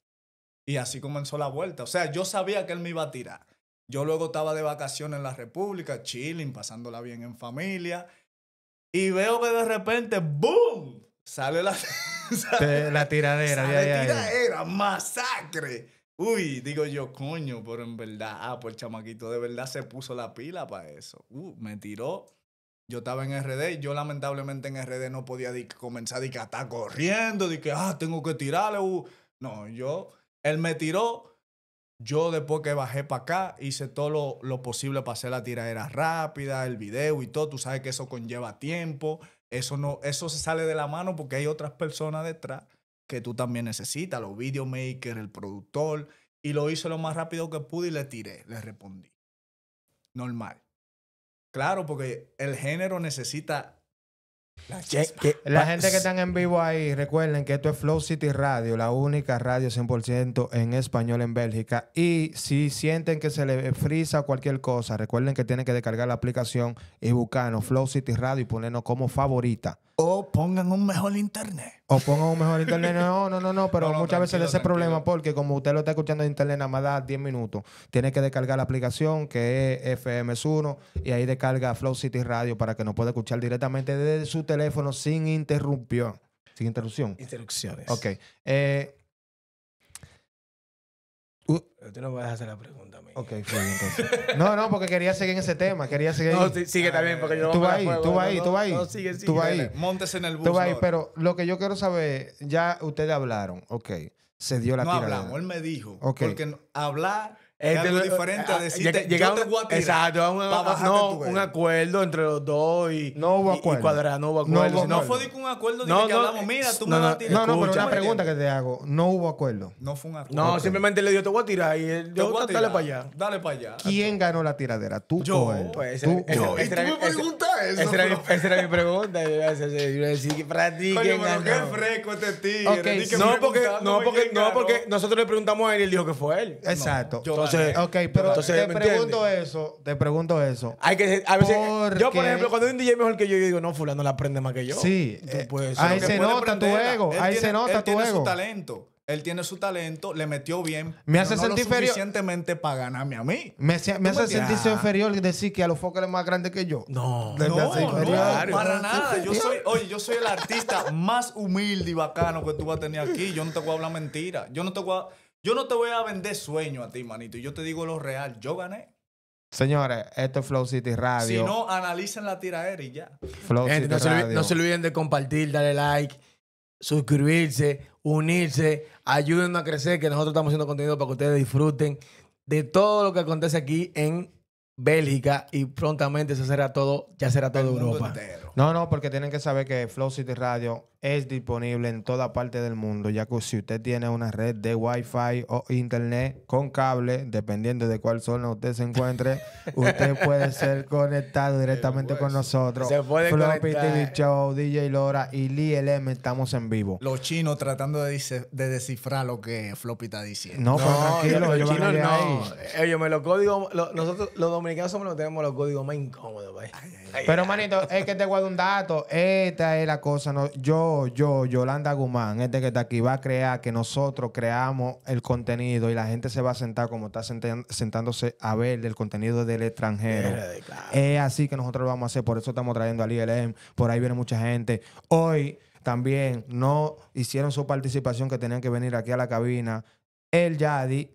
Y así comenzó la vuelta. O sea, yo sabía que él me iba a tirar. Yo luego estaba de vacaciones en la República, chilling, pasándola bien en familia. Y veo que de repente, ¡boom! Sale la... La tiradera, Sale de ahí a ahí. tiradera, masacre. Uy, digo yo, coño, pero en verdad, pues el chamaquito de verdad se puso la pila para eso. Me tiró. Yo estaba en RD, yo lamentablemente en RD no podía comenzar a estar corriendo, tengo que tirarle. No, él me tiró. Yo después que bajé para acá, hice todo lo posible para hacer la tiradera rápida, el video y todo. Tú sabes que eso conlleva tiempo. Eso se sale de la mano porque hay otras personas detrás que tú también necesitas, los videomakers, el productor. Y lo hice lo más rápido que pude y le tiré, le respondí. Normal. Claro, porque el género necesita la chispa. La gente que están en vivo ahí, recuerden que esto es Flow City Radio, la única radio 100% en español en Bélgica. Y si sienten que se les frisa cualquier cosa, recuerden que tienen que descargar la aplicación y buscarnos Flow City Radio y ponernos como favorita. O pongan un mejor internet. O pongan un mejor internet. No, pero No, muchas veces tranquilo, ese tranquilo. problema porque como usted lo está escuchando en internet, nada más da 10 minutos. Tiene que descargar la aplicación que es FMS1 y ahí descarga Flow City Radio para que nos pueda escuchar directamente desde su teléfono sin interrupción. Sin interrupción. Instrucciones. Ok. Tú no me vas a hacer la pregunta a mí. Ok, fluye entonces. No, porque quería seguir en ese tema. Quería seguir No, ahí. sigue también porque yo no Tú me vas la ahí, juego, tú vas ahí, no, tú vas ahí. No, sigue. Tú vas ahí. Dele, móntese en el bus. Tú vas ahí, Lord. pero lo que yo quiero saber, ya ustedes hablaron. Ok. Se dio la No tiradera. hablamos, él me dijo. Ok. Porque hablar es algo diferente a decirte, Llegamos, yo te voy a tirar. exacto, a pa' bajarte tu un ego. acuerdo entre los dos y No hubo y acuerdo. cuadrar, no hubo No acuerdo. hubo sino- No fue de que un acuerdo de No, que no, hablamos, mira, tú no, me no, vas a tirar. No, pero Escucha, una ¿me pregunta que te hago. No hubo acuerdo. No fue un acuerdo. No, Ok. simplemente le dio, te voy a tirar y él, Te yo, voy a dale tirar. para allá. Dale para allá. ¿Quién ganó la tiradera? ¿Tú Yo, o él? Pues Tú ese- o él. Y tú me preguntas eso. Esa era mi pregunta. Yo iba a decir que para ti, Coño, ¿quién pero qué ganó? fresco este tigre. Ok, Di que No, preguntándome quién ganó. porque nosotros le preguntamos a él y él dijo que fue él. Exacto. yo Entonces, gané. Ok, pero Entonces, te ¿me pregunto eso. hay que a veces Porque- yo por ejemplo cuando hay un DJ mejor que yo digo no fulano la aprende más que yo. Sí. Tú puedes ahí ser- se Puede nota tu prenderla. ego. Él Ahí tiene- se nota él tu tiene ego. su talento. Él tiene su talento, le metió bien. Me hace pero no sentir lo inferior. suficientemente para ganarme a mí. Me hace me sentirse entiendes? inferior decir que a los focos es más grande que yo. No. Me No, hace inferior. no, para Me hace nada. inferior. Yo soy el artista más humilde y bacano que tú vas a tener aquí. Yo no te voy a hablar mentira. Yo no te voy a vender sueño a ti, manito. Yo te digo lo real. Yo gané. Señores, esto es Flow City Radio. Si no, analicen la tiraera y ya. Flow Gente, City no Radio. se olviden de compartir, darle like, suscribirse, unirse, ayúdennos a crecer, que nosotros estamos haciendo contenido para que ustedes disfruten de todo lo que acontece aquí en Bélgica y prontamente eso será todo, ya será todo El mundo Europa. entero. No, porque tienen que saber que Flow City Radio es disponible en toda parte del mundo, ya que si usted tiene una red de Wi-Fi o internet con cable, dependiendo de cuál zona usted se encuentre, usted puede ser conectado directamente con nosotros. Se puede Floppy conectar. TV Show, DJ Lora y Lee LM estamos en vivo. Los chinos tratando de descifrar lo que Floppy está diciendo. No, pero tranquilo, los ellos van a chinos ir no. ahí. Oye, los códigos, nosotros los dominicanos somos los que tenemos los códigos más incómodos, güey. Pero, manito, es que te guardo un dato. Esta es la cosa. No, Yolanda Guzmán, este que está aquí, va a crear que nosotros creamos el contenido y la gente se va a sentar como está sentándose a ver el contenido del extranjero. Claro. Es así que nosotros lo vamos a hacer. Por eso estamos trayendo al ILM. Por ahí viene mucha gente. Hoy también no hicieron su participación que tenían que venir aquí a la cabina. El Yadi,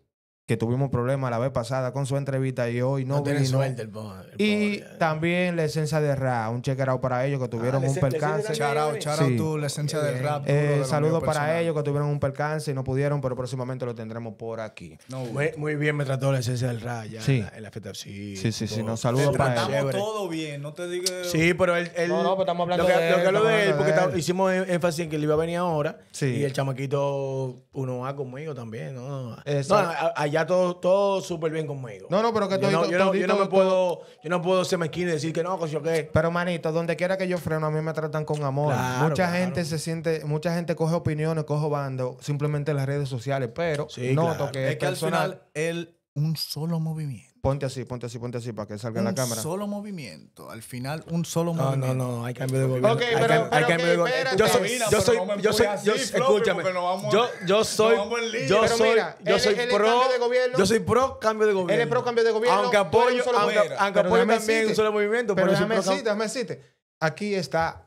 que tuvimos problemas la vez pasada con su entrevista y hoy no tiene vino. suerte el pobre. Y también la esencia de rap, un check out para ellos que tuvieron la un esencia percance. también. Shout out Sí. tú, la esencia del rap. duro de lo Saludos mío para personal. ellos que tuvieron un percance y no pudieron, pero próximamente lo tendremos por aquí. No, Muy bien me trató la esencia del Raya Sí. en la fiesta. Sí, Sí, todo. nos saludos Te para tratamos ellos. Chévere. todo bien, no te digas. Sí, pero él No, pero estamos hablando lo que, de él, lo que hablo estamos de él, hablando porque de él. hicimos énfasis en que él iba a venir ahora. Sí. Y el chamaquito 1A conmigo también, ¿no? Exacto. No, allá todo súper bien conmigo. No, pero que yo no, yo no me todo. yo no puedo ser mezquino y decir que no, que yo qué. Pero manito, donde quiera que yo freno, a mí me tratan con amor. Claro, Mucha claro. gente se siente, mucha gente coge opiniones, coge bando, simplemente en las redes sociales, pero Sí, noto claro. que Es que al personal. final, él, un solo movimiento. Ponte así para que salga en la cámara. Un solo movimiento. Al final, un solo No, movimiento. no, hay cambio de gobierno. Ok, Hay pero cambio de gobierno. espérate. Yo soy, Mira, yo pero soy, no me yo soy, empujes yo, así, Floppy, escúchame. porque nos vamos- Yo soy, nos vamos en lío. yo Pero soy, mira, yo él- soy él es pro, cambio de gobierno. yo soy pro cambio de gobierno. Él es pro cambio de gobierno. Aunque tú eres apoyo, un solo aunque, movimiento. aunque Pero apoyo déjame también decirte. un solo movimiento. Pero pero soy déjame decirte. Aquí está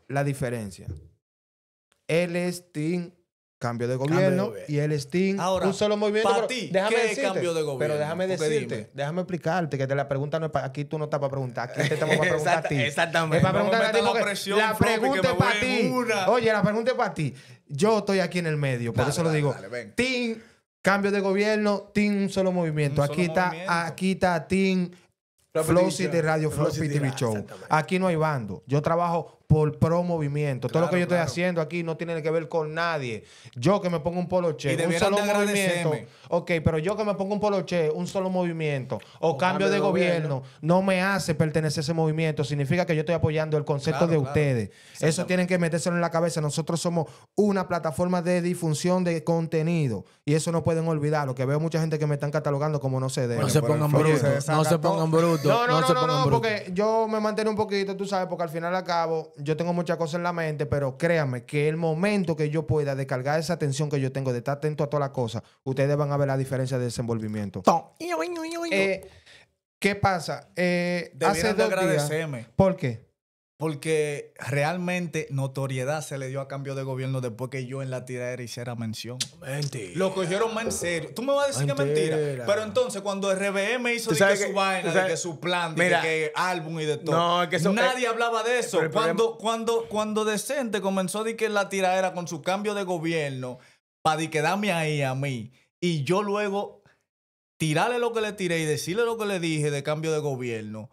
la diferencia. Él es team cambio de gobierno gobierno. y él es team Ahora, un solo movimiento. pa' pero ti, déjame ¿qué decirte, cambio de gobierno? Pero déjame Porque decirte, dime. déjame explicarte que la pregunta no es para aquí, tú no estás para preguntar, aquí te estamos para preguntar a ti. Exactamente. Es para No me preguntar a ti metas la porque presión, la Floppy, pregunta que es me para voy en ti. una. Oye, la pregunta es para ti. Yo estoy aquí en el medio, por Dale, eso lo dale, digo. dale, ven. Team cambio de gobierno, team un solo movimiento. Un solo movimiento. Aquí está team Floppy Flow TV City Show. Radio, Flow Flow City City TV Radio, Show. exactamente. Aquí no hay bando. Yo trabajo por pro movimiento. Todo lo que yo estoy claro. haciendo aquí no tiene que ver con nadie. Yo que me pongo un poloche, Y un debieran solo de agradecerme. movimiento. Ok, pero yo que me pongo un poloche, un solo movimiento o cambio de gobierno. gobierno, no me hace pertenecer a ese movimiento. Significa que yo estoy apoyando el concepto Claro, de claro. ustedes. Eso tienen que metérselo en la cabeza. Nosotros somos una plataforma de difusión de contenido. Y eso no pueden olvidarlo. Que veo mucha gente que me están catalogando como no se debe. No se pero pongan el Floppy brutos. se No se desacató. pongan brutos. No, se pongan brutos. porque yo me mantengo un poquito, tú sabes, porque al final al cabo yo tengo muchas cosas en la mente, pero créanme que el momento que yo pueda descargar esa atención que yo tengo de estar atento a todas las cosas, ustedes van a ver la diferencia de desenvolvimiento. ¿Qué pasa? Hace Debieran de 2 días. agradecerme. ¿Por qué? Porque realmente notoriedad se le dio a cambio de gobierno después que yo en la tiradera hiciera mención. Mentira. Lo cogieron más en serio. Tú me vas a decir que es mentira. Mentira. Pero entonces, cuando RBM hizo Tú de sabes que que- su vaina, tú de sabes- que su plan, de Mira. que álbum y de todo. No, es que eso- Nadie hablaba de eso. pero el Cuando Decente comenzó de que la tiradera con su cambio de gobierno, para quedarme ahí a mí, y yo luego tirarle lo que le tiré y decirle lo que le dije de cambio de gobierno.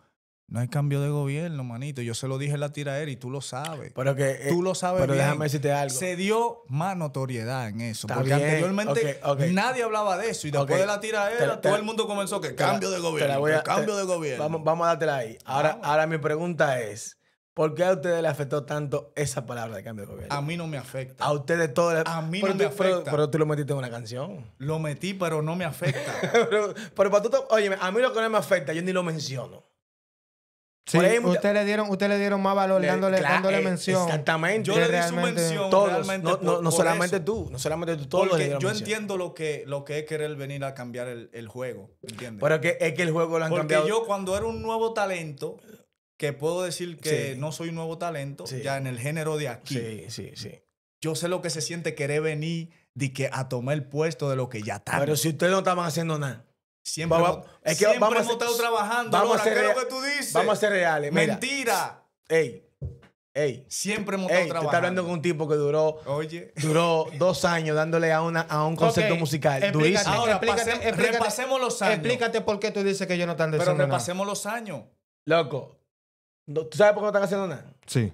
No hay cambio de gobierno, manito. Yo se lo dije en la tiradera y tú lo sabes. Pero que, Tú lo sabes pero bien. déjame decirte algo. Se dio más notoriedad en eso. Está porque bien, anteriormente ok. nadie hablaba de eso. Y después Ok. de la tiradera, Te- todo el mundo comenzó que cambio de te la gobierno. voy a- que cambio te- de gobierno. Vamos a dártela ahí. Vamos. Ahora mi pregunta es: ¿por qué a ustedes les afectó tanto esa palabra de cambio de gobierno? A mí no me afecta. A ustedes todos les... A mí pero no me tú- pero- afecta. Pero tú lo metiste en una canción. Lo metí, pero no me afecta. pero para tú... Oye, a mí lo que no me afecta, yo ni lo menciono. Sí, Por ahí hay mucha- usted le dieron más valor dándole mención. Exactamente. Yo que le di su realmente- mención. Todos. realmente No, por solamente eso. tú. No solamente tú. Todos le Porque dieron yo mención. entiendo lo que es querer venir a cambiar el juego. ¿Entiendes? Pero es que el juego lo han Porque cambiado. yo cuando era un nuevo talento, que puedo decir que Sí. no soy un nuevo talento, Sí. ya en el género de aquí. Sí. Yo sé lo que se siente querer venir de que a tomar el puesto de lo que ya está. Pero si ustedes no estaban haciendo nada. Siempre, Es que siempre vamos a hemos estado trabajando. vamos a Lora, ser ¿qué es lo rea- que tú dices? Vamos a ser reales. Mira, Mentira. ey. Siempre hemos Tú estado estás trabajando. hablando con un tipo que duró Oye. 2 años dándole a un concepto Ok, musical. explícate, Durísimo. Ahora, explícate, repasemos los años. Explícate por qué tú dices que ellos no están Pero diciendo nada. repasemos los años. Loco, ¿tú sabes por qué no están haciendo nada? Sí.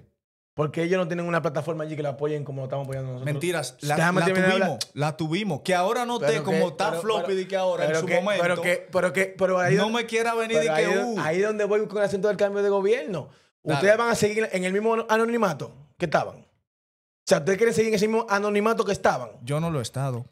Porque ellos no tienen una plataforma allí que la apoyen como lo estamos apoyando nosotros. Mentiras. Déjame terminar de hablar. La tuvimos. Que ahora no Pero esté que- como está pero- floppy pero- de que ahora en pero su que- momento. pero ahí no donde- me quiera venir de pero que ahí es donde voy con el asunto del cambio de gobierno. Dale. Ustedes van a seguir en el mismo anonimato que estaban. O sea, ustedes quieren seguir en ese mismo anonimato que estaban. Yo no lo he estado.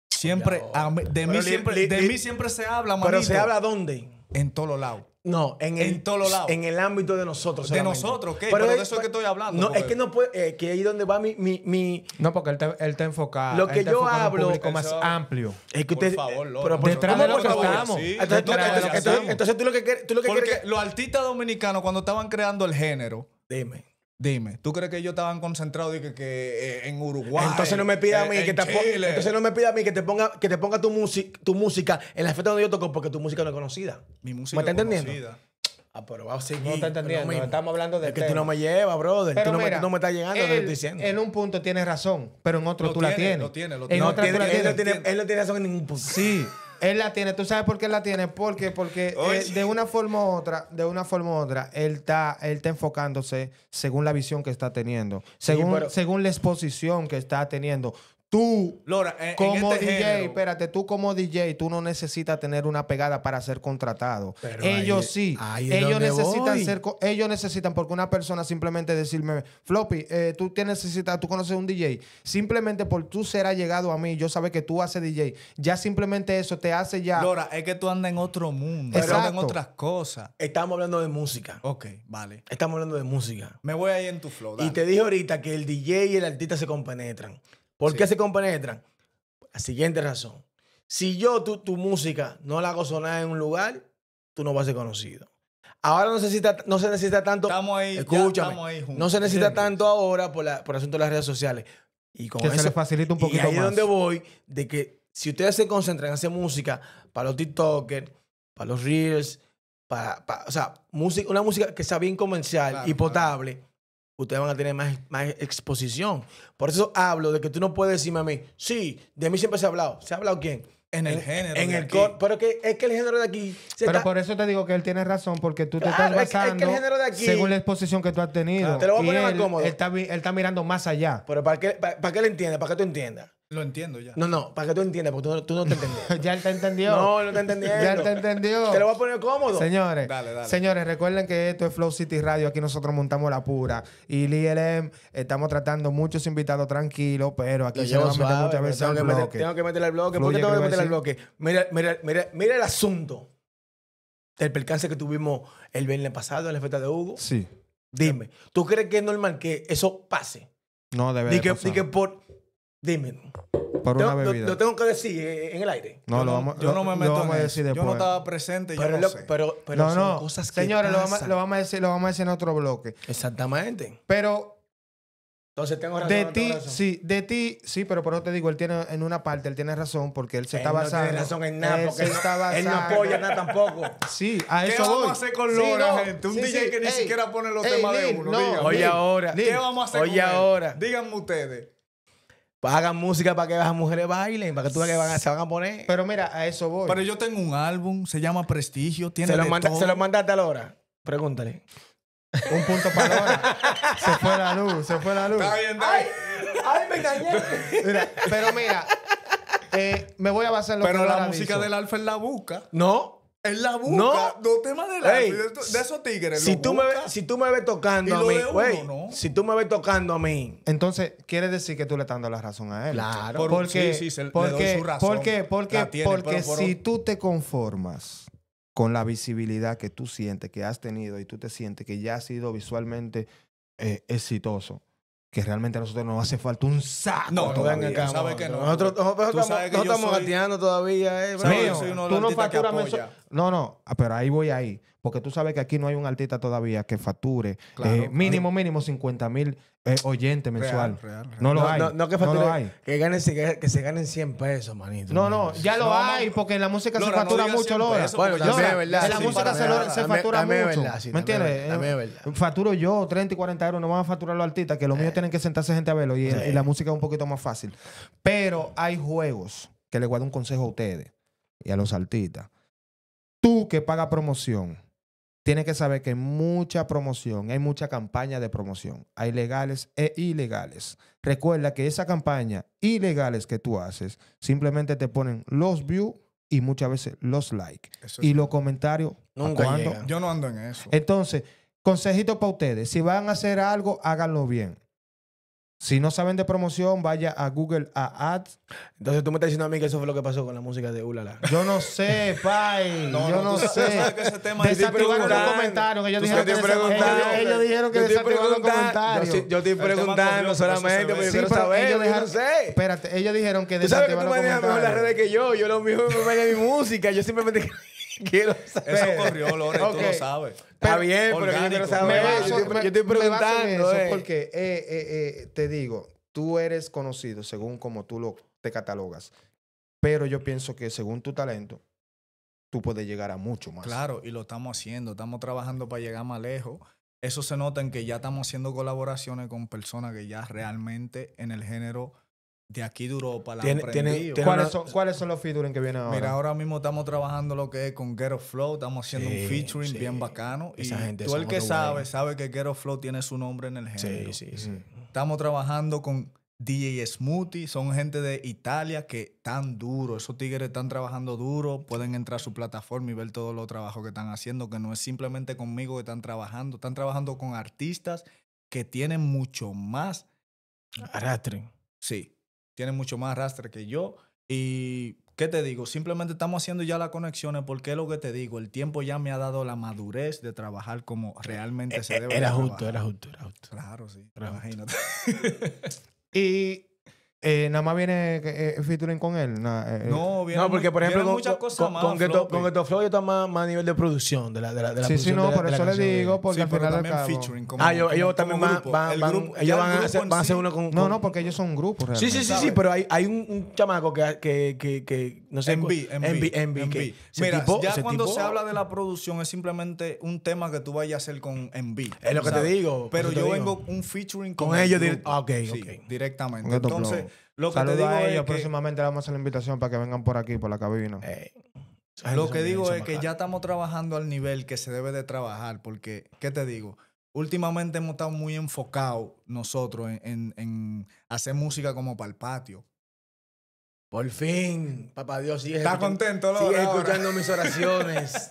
Siempre, Pero li- mí siempre se habla, Pero manito. se habla ¿dónde? En todos los lados. No, en todos los lados. En el ámbito de nosotros. De solamente. nosotros, ¿qué? Pero de eso es que estoy hablando. No, porque- es que no puede. Que ahí donde va mi No, porque él te enfoca. Lo que él te yo enfoca en un hablo- público más eso- amplio. es que Por usted. favor, Lord. pero, Detrás ¿cómo de lo por que favor? estamos. Sí. Entonces, Detrás de lo que estamos. entonces tú lo que quieres. Porque los artistas dominicanos, cuando estaban creando el género, Dime. ¿tú crees que ellos estaban concentrados de que en Uruguay? Entonces no me pida a mí en que te Chile? entonces no me pida a mí que te ponga tu música en la fiesta donde yo toco porque tu música no es conocida. Mi música ¿Me está entendiendo? conocida. Ah, pero vamos a seguir. No está entendiendo. con lo mismo. Estamos hablando de Es que tú no me llevas, brother. Pero Tú mira, no me estás llegando lo que él, estoy diciendo. en un punto tiene razón, pero en otro Lo tú la tiene, tienes. lo tiene, lo En tiene. No otra tú tiene- la él, no tienes. tiene, él no tiene razón en ningún punto. Sí, él la tiene. ¿Tú sabes por qué él la tiene? Porque Oye. de una forma u otra, él está enfocándose según la visión que está teniendo, pero- según la exposición que está teniendo. Tú, Lora, en como este DJ, género, espérate, tú como DJ, tú no necesitas tener una pegada para ser contratado. Pero Ellos ahí- sí. ahí es Ellos donde necesitan voy. ellos necesitan, porque una persona simplemente decirme, Floppy, tú conoces un DJ. Simplemente por tú ser allegado a mí, yo saber que tú haces DJ. Ya simplemente eso te hace ya. Lora, es que tú andas en otro mundo. Exacto. Andas en otras cosas. Estamos hablando de música. Ok, vale. Estamos hablando de música. Me voy ahí en tu flow. Y dale. te dije ahorita que el DJ y el artista se compenetran. ¿Por Sí. qué se compenetran? La siguiente razón. Si yo tu música no la hago sonar en un lugar, tú no vas a ser conocido. Ahora no se necesita tanto. Estamos ahí, ya Escúchame. estamos ahí juntos. No se necesita ¿Entiendes? tanto ahora por el asunto de las redes sociales. Y con Que se eso, le facilita un y poquito ahí es más. donde voy, de que si ustedes se concentran en hacer música para los TikTokers, para los Reels, o sea, una música que sea bien comercial Claro, y potable, ustedes van a tener más exposición. Por eso hablo de que tú no puedes decirme a mí, sí, de mí siempre se ha hablado. ¿Se ha hablado quién? En el género. En de el aquí. pero que es que el género de aquí se Pero está- por eso te digo que él tiene razón, porque tú te Claro, estás es que el basando género de aquí- según la exposición que tú has tenido. Claro, te lo voy a Y poner más él, cómodo. él está mirando más allá. Pero ¿para qué le entiendes? ¿Para que tú entiendas? Lo entiendo ya. No, para que tú entiendas, porque tú no te entiendes. Ya él te entendió. No te entendiendo. Ya él te entendió. Te lo voy a poner cómodo. Señores, Dale. señores, recuerden que esto es Flow City Radio. Aquí nosotros montamos la pura. Y LM, estamos tratando muchos invitados tranquilos, pero aquí Lo se le va llevo a meter suave, muchas veces tengo al que bloque. tengo que meterle al bloque. ¿Por Fluye, qué tengo que que meterle al iba a bloque? Mira el asunto del percance que tuvimos el viernes pasado en la fiesta de Hugo. Sí. Dime, ¿tú crees que es normal que eso pase? No debe Di de que, pasar. di que por... Dime. Por una Lo bebida. tengo que decir en el aire. No, yo no me meto vamos a en decir eso. Yo no después. estaba presente, yo Pero, no sé. pero No, son no. cosas que Señores, lo vamos pasan. a decir en otro bloque. Exactamente. Pero Entonces tengo razón. de no tengo ti, razón. sí, pero por eso te digo, él tiene en una parte, él tiene razón porque él se está Él no basando. tiene razón en nada, él porque se está él no basando- apoya nada tampoco. Sí, a ¿Qué eso vamos voy. a hacer con Sí, Lora, no, gente? Un sí, DJ sí. que ni Ey, siquiera pone los ey, temas de Lin, uno. no, dígame. Oye Lin, ahora. Lin. ¿Qué vamos a hacer Oye con él? ahora. Díganme ustedes. Hagan música para que las mujeres bailen, para que tú veas que se van a poner. Pero mira, a eso voy. Pero yo tengo un álbum, se llama Prestigio, tiene Se lo, de manda- todo. se lo mandaste a Laura. Pregúntale. Un punto para Lora. Se fue la luz, se fue la luz. Está bien, está bien. ¡Ay, me engañé! Mira, pero mira, me voy a basar en lo Pero que la Lora música dijo. del Alfa él la busca. No. Él la busca. No. Los temas del Ey, Alfa, de esos tigres. Si lo tú, me busca. ves, si tú me ves tocando Y a lo mí, de uno, güey, ¿no? si tú me ves tocando a mí, Entonces, quiere decir que tú le estás dando la razón a él. Claro. Porque, Sí, le porque, doy su razón. porque La tiene, porque pero por si tú te conformas con la visibilidad que tú sientes que has tenido y tú te sientes que ya has sido visualmente exitoso, que realmente a nosotros nos hace falta un saco. No, todavía. venga acá, sabes que no. Nosotros Tú sabes que yo estamos soy- gateando todavía. ¿Sabes? Mío, Yo soy uno de tú los no artistas que facturas apoya. No, pero ahí voy ahí. Porque tú sabes que aquí no hay un artista todavía que facture Claro, mínimo 50,000 oyentes mensual. Real. No lo hay. No, que no facture, lo hay. que se ganen 100 pesos, manito. No, ya lo No, hay, porque en la música se Lora, no factura digas mucho, 100 Lora. pesos, Bueno, porque también ya es verdad. En la sí, música para se nada. factura También es mucho. verdad, sí, ¿Me también entiendes? es verdad. Facturo yo 30 y 40 euros, no van a facturar los artistas, que los míos tienen que sentarse gente a verlo y la música es un poquito más fácil. Pero hay juegos que les voy a dar un consejo a ustedes y a los artistas. Tú que pagas promoción, tienes que saber que hay mucha promoción, hay mucha campaña de promoción. Hay legales e ilegales. Recuerda que esa campaña ilegales que tú haces, simplemente te ponen los views y muchas veces los likes. Eso Y es- los comentarios. Nunca ¿cuándo? llegan. Yo no ando en eso. Entonces, consejito para ustedes. Si van a hacer algo, háganlo bien. Si no saben de promoción, vaya a Google a Ads. Entonces tú me estás diciendo a mí que eso fue lo que pasó con la música de Ulala. Yo no sé, pai. Yo no tú sé. sabes que ese tema Desactivaron los preguntando. comentarios. Ellos Tú dijeron que sabes, estoy preguntando. ellos dijeron que Yo estoy desactivaron los preguntando. comentarios. Yo estoy tema preguntando corrió, solamente por porque eso yo quiero saber. ellos Yo no sé. Espérate, ellos dijeron que Tú sabes que tú desactivaron los manejas mejor las redes comentarios. que yo. Yo lo mío me maneja mi música. Yo simplemente quiero saber. Eso corrió, Lore, Ok. tú lo sabes. Está bien, pero yo quiero orgánico. saber. Yo estoy Me baso en preguntando. eso porque te digo, tú eres conocido según como tú te catalogas. Pero yo pienso que según tu talento, tú puedes llegar a mucho más. Claro, y lo estamos haciendo. Estamos trabajando para llegar más lejos. Eso se nota en que ya estamos haciendo colaboraciones con personas que ya realmente en el género de aquí de Europa la han Tiene- prendido. tiene- ¿Cuáles son los featuring que vienen ahora? Mira, ahora mismo estamos trabajando lo que es con Ghetto Flow. Estamos haciendo Sí, un featuring sí. bien bacano. Y Esa gente tú son el que otro sabe, güey. sabe que Ghetto Flow tiene su nombre en el género. Sí, sí, sí. Estamos trabajando con DJ Smoothie, son gente de Italia que están duros, esos tigres están trabajando duro, pueden entrar a su plataforma y ver todos los trabajos que están haciendo, que no es simplemente conmigo que están trabajando con artistas que tienen mucho más, Arrastren. sí, tienen mucho más arrastre que yo. Y, ¿qué te digo? Simplemente estamos haciendo ya las conexiones porque es lo que te digo, el tiempo ya me ha dado la madurez de trabajar como realmente se debe Era de justo, trabajar. era justo, era justo. Claro, sí, Era justo. imagínate. Y nada más viene featuring con él. No, vienen No, porque por ejemplo vienen con, muchas cosas con, más, con, Ghetto, Floppy. con Ghetto Flow yo está más a nivel de producción, de la sí, producción no, de la- por de la eso le canción de- digo, porque Sí, al pero final del también cabo. featuring. Como, ellos como también van, grupo. van, El van- grupo- ya ellos el van a grupo hacer, en van a hacer sí. uno con... No, porque ellos son un grupo Sí, realmente. sí, sí, sí, ¿sabes? pero hay un chamaco que no sé... MB. que ese Mira, tipo- ya ese cuando tipo- se habla de la producción es simplemente un tema que tú vayas a hacer con MB. Es lo que te ¿sabes? digo, por Pero eso te yo digo. vengo un featuring Con el ellos grupo. ok, Sí, ok. directamente. Con Ghetto Entonces, Flow. lo que Saludos te digo a ellos. es que Próximamente le vamos a hacer la invitación para que vengan por aquí, por la cabina. esa gente lo son que bien, digo son es que bacanos. ya estamos trabajando al nivel que se debe de trabajar, porque, ¿qué te digo? Últimamente hemos estado muy enfocados nosotros en hacer música como para el patio. Por fin, papá Dios, sigue ¿Está escuchando- contento, Lora, sigue ahora? escuchando mis oraciones.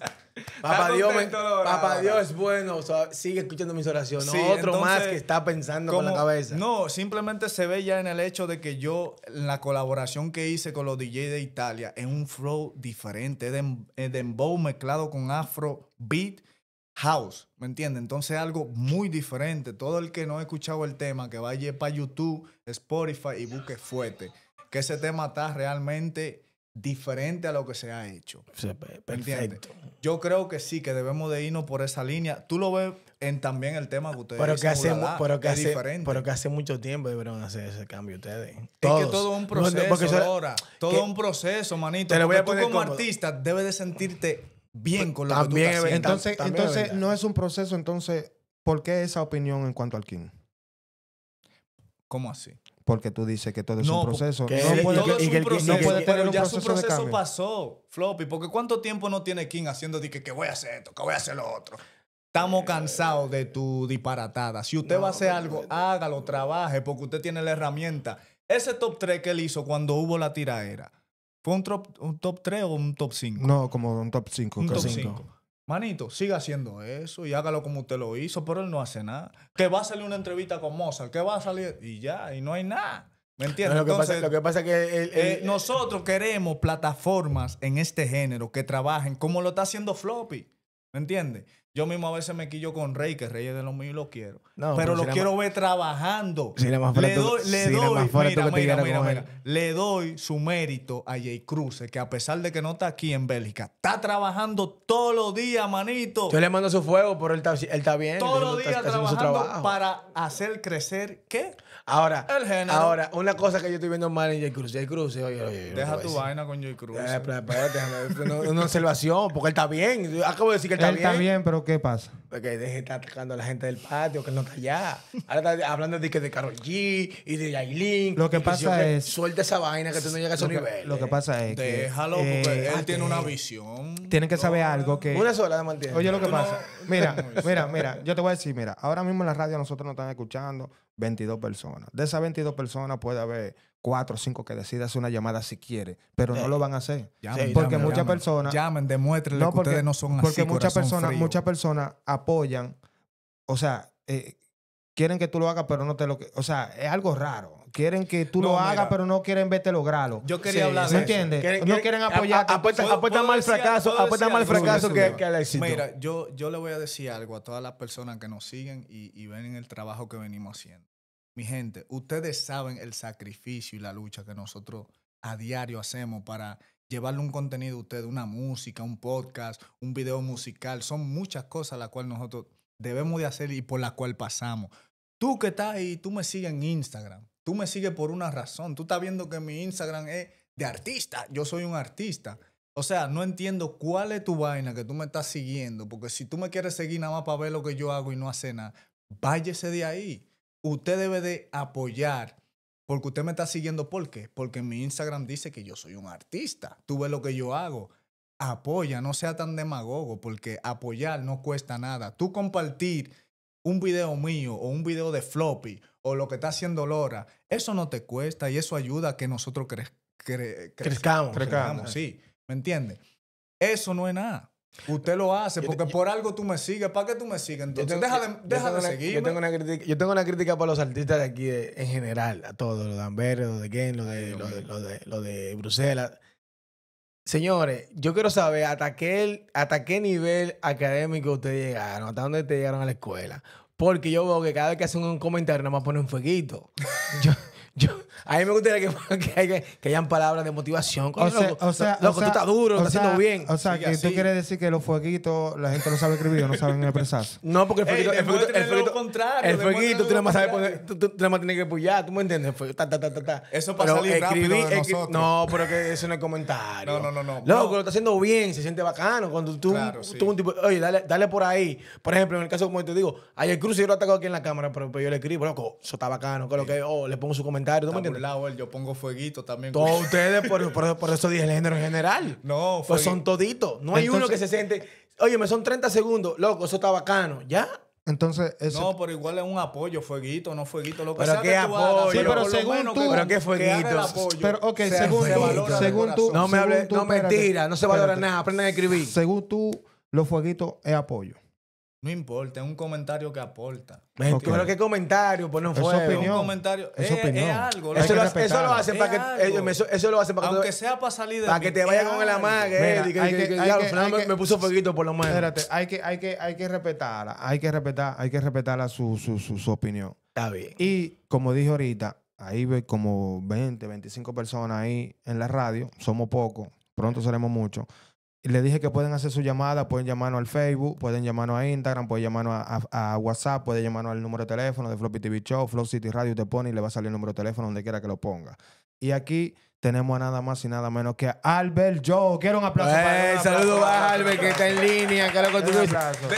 Papá Dios, contento, Lora, papá ahora? Dios es bueno, o sea, sigue escuchando mis oraciones. Sí, Otro entonces, más que está pensando con la Como- cabeza. No, simplemente se ve ya en el hecho de que yo, en la colaboración que hice con los DJ de Italia, es un flow diferente, es dembow mezclado con afro beat house, ¿me entiendes? Entonces algo muy diferente. Todo el que no ha escuchado el tema, que vaya para YouTube, Spotify y busque Fuerte, que ese tema está realmente diferente a lo que se ha hecho. Sí, ¿Me entiendes? perfecto. Yo creo que sí, que debemos de irnos por esa línea. Tú lo ves en también el tema que ustedes Pero que, dicen, hace, ulala, pero, que es hace, diferente. pero que hace mucho tiempo debieron hacer ese cambio ustedes. Es que Todos. todo es un No, proceso, porque eso- ahora. Todo que- es un proceso, manito. Te lo voy a Porque poner tú como cómodo. artista debes de sentirte bien con lo También que es tú estás verdad. haciendo. Entonces verdad. no es un proceso. Entonces, ¿por qué esa opinión en cuanto al King? ¿Cómo así? Porque tú dices que todo es No, un proceso. que- No y puede, todo es y un que el- proceso, no puede tener pero un ya su proceso de proceso cambio. pasó, Floppy. Porque ¿cuánto tiempo no tiene King haciendo de que voy a hacer esto, que voy a hacer lo otro? Estamos cansados de tu disparatada. Si usted va a hacer algo, hágalo, trabaje, porque usted tiene la herramienta. Ese top 3 que él hizo cuando hubo la tiraera, ¿fue un top 3 o un top 5? No, como un top 5. Un top cinco. 5. Manito, siga haciendo eso y hágalo como usted lo hizo, pero él no hace nada. Que va a salir una entrevista con Mozart, que va a salir y ya, y no hay nada. ¿Me No, entiendes? lo, que Entonces, pasa es que nosotros queremos plataformas en este género que trabajen como lo está haciendo Floppy. ¿Me entiendes? Yo mismo a veces me quillo con Rey, que Rey es de los míos y lo quiero. No, pero pero lo si quiero ver trabajando. Si nada más Le fuera tú- doy, si nada más fuera tú que te llegaras con él. le doy su mérito a Jay Cruz, que a pesar de que no está aquí en Bélgica, está trabajando todos los días, manito. Yo le mando su fuego, pero él está bien. Todos los está días haciendo su trabajando trabajo. para hacer crecer, ¿qué? Ahora, El género. ahora, una cosa que yo estoy viendo mal en Jay Cruz. Jay Cruz, oye. Deja tu vaina con Jay Cruz. Espérate, una observación, porque él está bien. Yo acabo de decir que él Él está bien, pero ¿qué pasa? Porque deje de estar atacando a la gente del patio, que él no está allá. Ahora está hablando de Karol G y de Yailin. Lo que pasa es- Suelta esa vaina que tú no llegas a esos niveles. Lo que pasa es que... Déjalo, porque él ¿a tiene qué? una visión. Tienen que saber algo que... Una sola de mantiene. Oye, lo que Tú pasa. no- Mira, yo te voy a decir, mira, ahora mismo en la radio nosotros nos están escuchando 22 personas. De esas 22 personas puede haber 4 o 5 que decidan hacer una llamada si quiere, pero no lo van a hacer. Llamen, Porque llamen, muchas llamen. personas... Llamen, demuéstrenle No, que ustedes no son así, porque corazón frío. muchas personas apoyan, o sea, quieren que tú lo hagas, pero no te lo... O sea, es algo raro. Quieren que tú No, lo hagas, mira. pero no quieren verte lograrlo. Yo quería hablar de ¿Me eso. entiendes? No quieren apoyarte. ¿Puedo Apuestan mal decir- fracaso, puedo apuestan decir mal algo? fracaso Sí, que al éxito. Mira, yo le voy a decir algo a todas las personas que nos siguen y ven el trabajo que venimos haciendo. Mi gente, ustedes saben el sacrificio y la lucha que nosotros a diario hacemos para llevarle un contenido a ustedes, una música, un podcast, un video musical. Son muchas cosas las cuales nosotros debemos de hacer y por las cuales pasamos. Tú que estás ahí, tú me sigues en Instagram. Tú me sigues por una razón. Tú estás viendo que mi Instagram es de artista. Yo soy un artista. O sea, no entiendo cuál es tu vaina que tú me estás siguiendo. Porque si tú me quieres seguir nada más para ver lo que yo hago y no hacer nada, váyese de ahí. Usted debe de apoyar. Porque usted me está siguiendo. ¿Por qué? Porque mi Instagram dice que yo soy un artista. Tú ves lo que yo hago. Apoya, no sea tan demagogo. Porque apoyar no cuesta nada. Tú compartir un video mío o un video de Floppy o lo que está haciendo Lora, eso no te cuesta y eso ayuda a que nosotros Crezcamos. Sí, ¿me entiendes? Eso no es nada. Usted lo hace porque por algo tú me sigues. ¿Para qué tú me sigues? Entonces, deja de seguirme. Yo tengo una crítica para los artistas de aquí en general, a todos, lo de Amberes, lo de Gen, lo de Bruselas. Señores, yo quiero saber hasta qué nivel académico ustedes llegaron, hasta dónde te llegaron a la escuela. Porque yo veo que cada vez que hacen un comentario nada más ponen un fueguito. A mí me gustaría que hayan palabras de motivación. Coño, loco, tú estás duro, lo estás haciendo bien. O sea, Sigue que así. tú quieres decir que los fueguitos la gente no sabe escribir o no saben expresarse. No, porque demuéstrenle lo contrario, el fueguito, tú nada más sabes demuéstrenle poner, tú nada más tienes que apoyar, ¿tú me entiendes? Eso para salir rápido de nosotros. No, pero que eso no es comentario. No. Loco, No. lo está haciendo bien, se siente bacano. Cuando tú, Claro, sí. tú un tipo, oye, dale por ahí. Por ejemplo, en el caso como yo te digo, ayer Cruz yo lo ataco aquí en la cámara, pero yo le escribo, loco, eso está bacano, que lo que, le pongo su comentario, ¿tú me Está entiendes? burlado él, yo pongo fueguito también. Todos ustedes, por eso dije el género en general. No, Pues fueguito. son toditos. No hay uno Entonces- que se siente, oye, me son 30 segundos, loco, eso está bacano, ¿ya? Entonces, eso... No, pero igual es un apoyo, fueguito, no fueguito, lo que Pero sea qué que tú hagas, apoyo. Sí, pero por lo según menos tú- que- pero qué que haga el fueguito. apoyo. Pero, ok, sea según se tú, valora de según tú- corazón. No me hable, según tú, no espérate, mentira, no se valora espérate. nada, aprendan a escribir. Según tú, los fueguitos es apoyo. No importa, es un comentario que aporta. Mentira, Ok. pero qué comentario, pues no Es fue. opinión. Un comentario, Es es opinión. algo. Hay Eso que lo, respetarlo. eso lo hacen para Es que algo. eso lo hacen para Aunque que sea para salir de para mí, que te es vaya con el algo. amague, Mira, que hay que- diablo, al final hay que- me puso fueguito por lo menos. Espérate, hay que respetarla. Hay que respetarla su opinión. Está bien. Y como dije ahorita, ahí ve como 20, 25 personas ahí en la radio. Somos pocos. Pronto seremos muchos. Y le dije que pueden hacer su llamada, pueden llamarnos al Facebook, pueden llamarnos a Instagram, pueden llamarnos a WhatsApp, pueden llamarnos al número de teléfono de Floppy TV Show, Flow City Radio, te pone y le va a salir el número de teléfono donde quiera que lo ponga. Y aquí tenemos a nada más y nada menos que a Albert Joe. Quiero un aplauso para él. un Saludos aplauso. a Albert que está en línea, que es lo que tú Un dices. aplauso.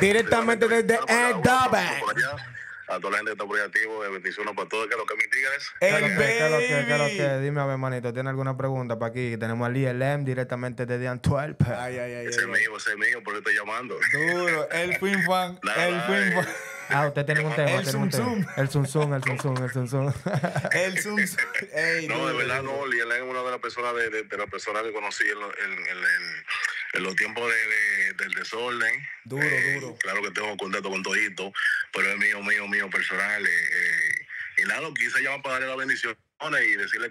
Directamente desde Dublin. Por allá, a toda la gente que está por ahí activo, bendiciones para todos, que lo que mis tigres. ¿Qué es lo que? Dime a ver, manito, ¿tiene alguna pregunta para aquí? Tenemos a Lee LM directamente desde Antwerp. Ay, ay, ay. Ese es mío, por eso estoy llamando. Duro, el fin fan, Nada, el fin fan. Ah, usted tiene un tema. El tiene un tema. zum. El zum zum, el zum zum, el zum zum. El Zoom. Ey, No, de duro, verdad, duro. no. Liel es una de las personas de las personas que conocí en los tiempos del desorden. Duro, duro. Claro que tengo contacto con todito, pero es mío personal. Y nada, lo quise llamar para darle las bendiciones y decirle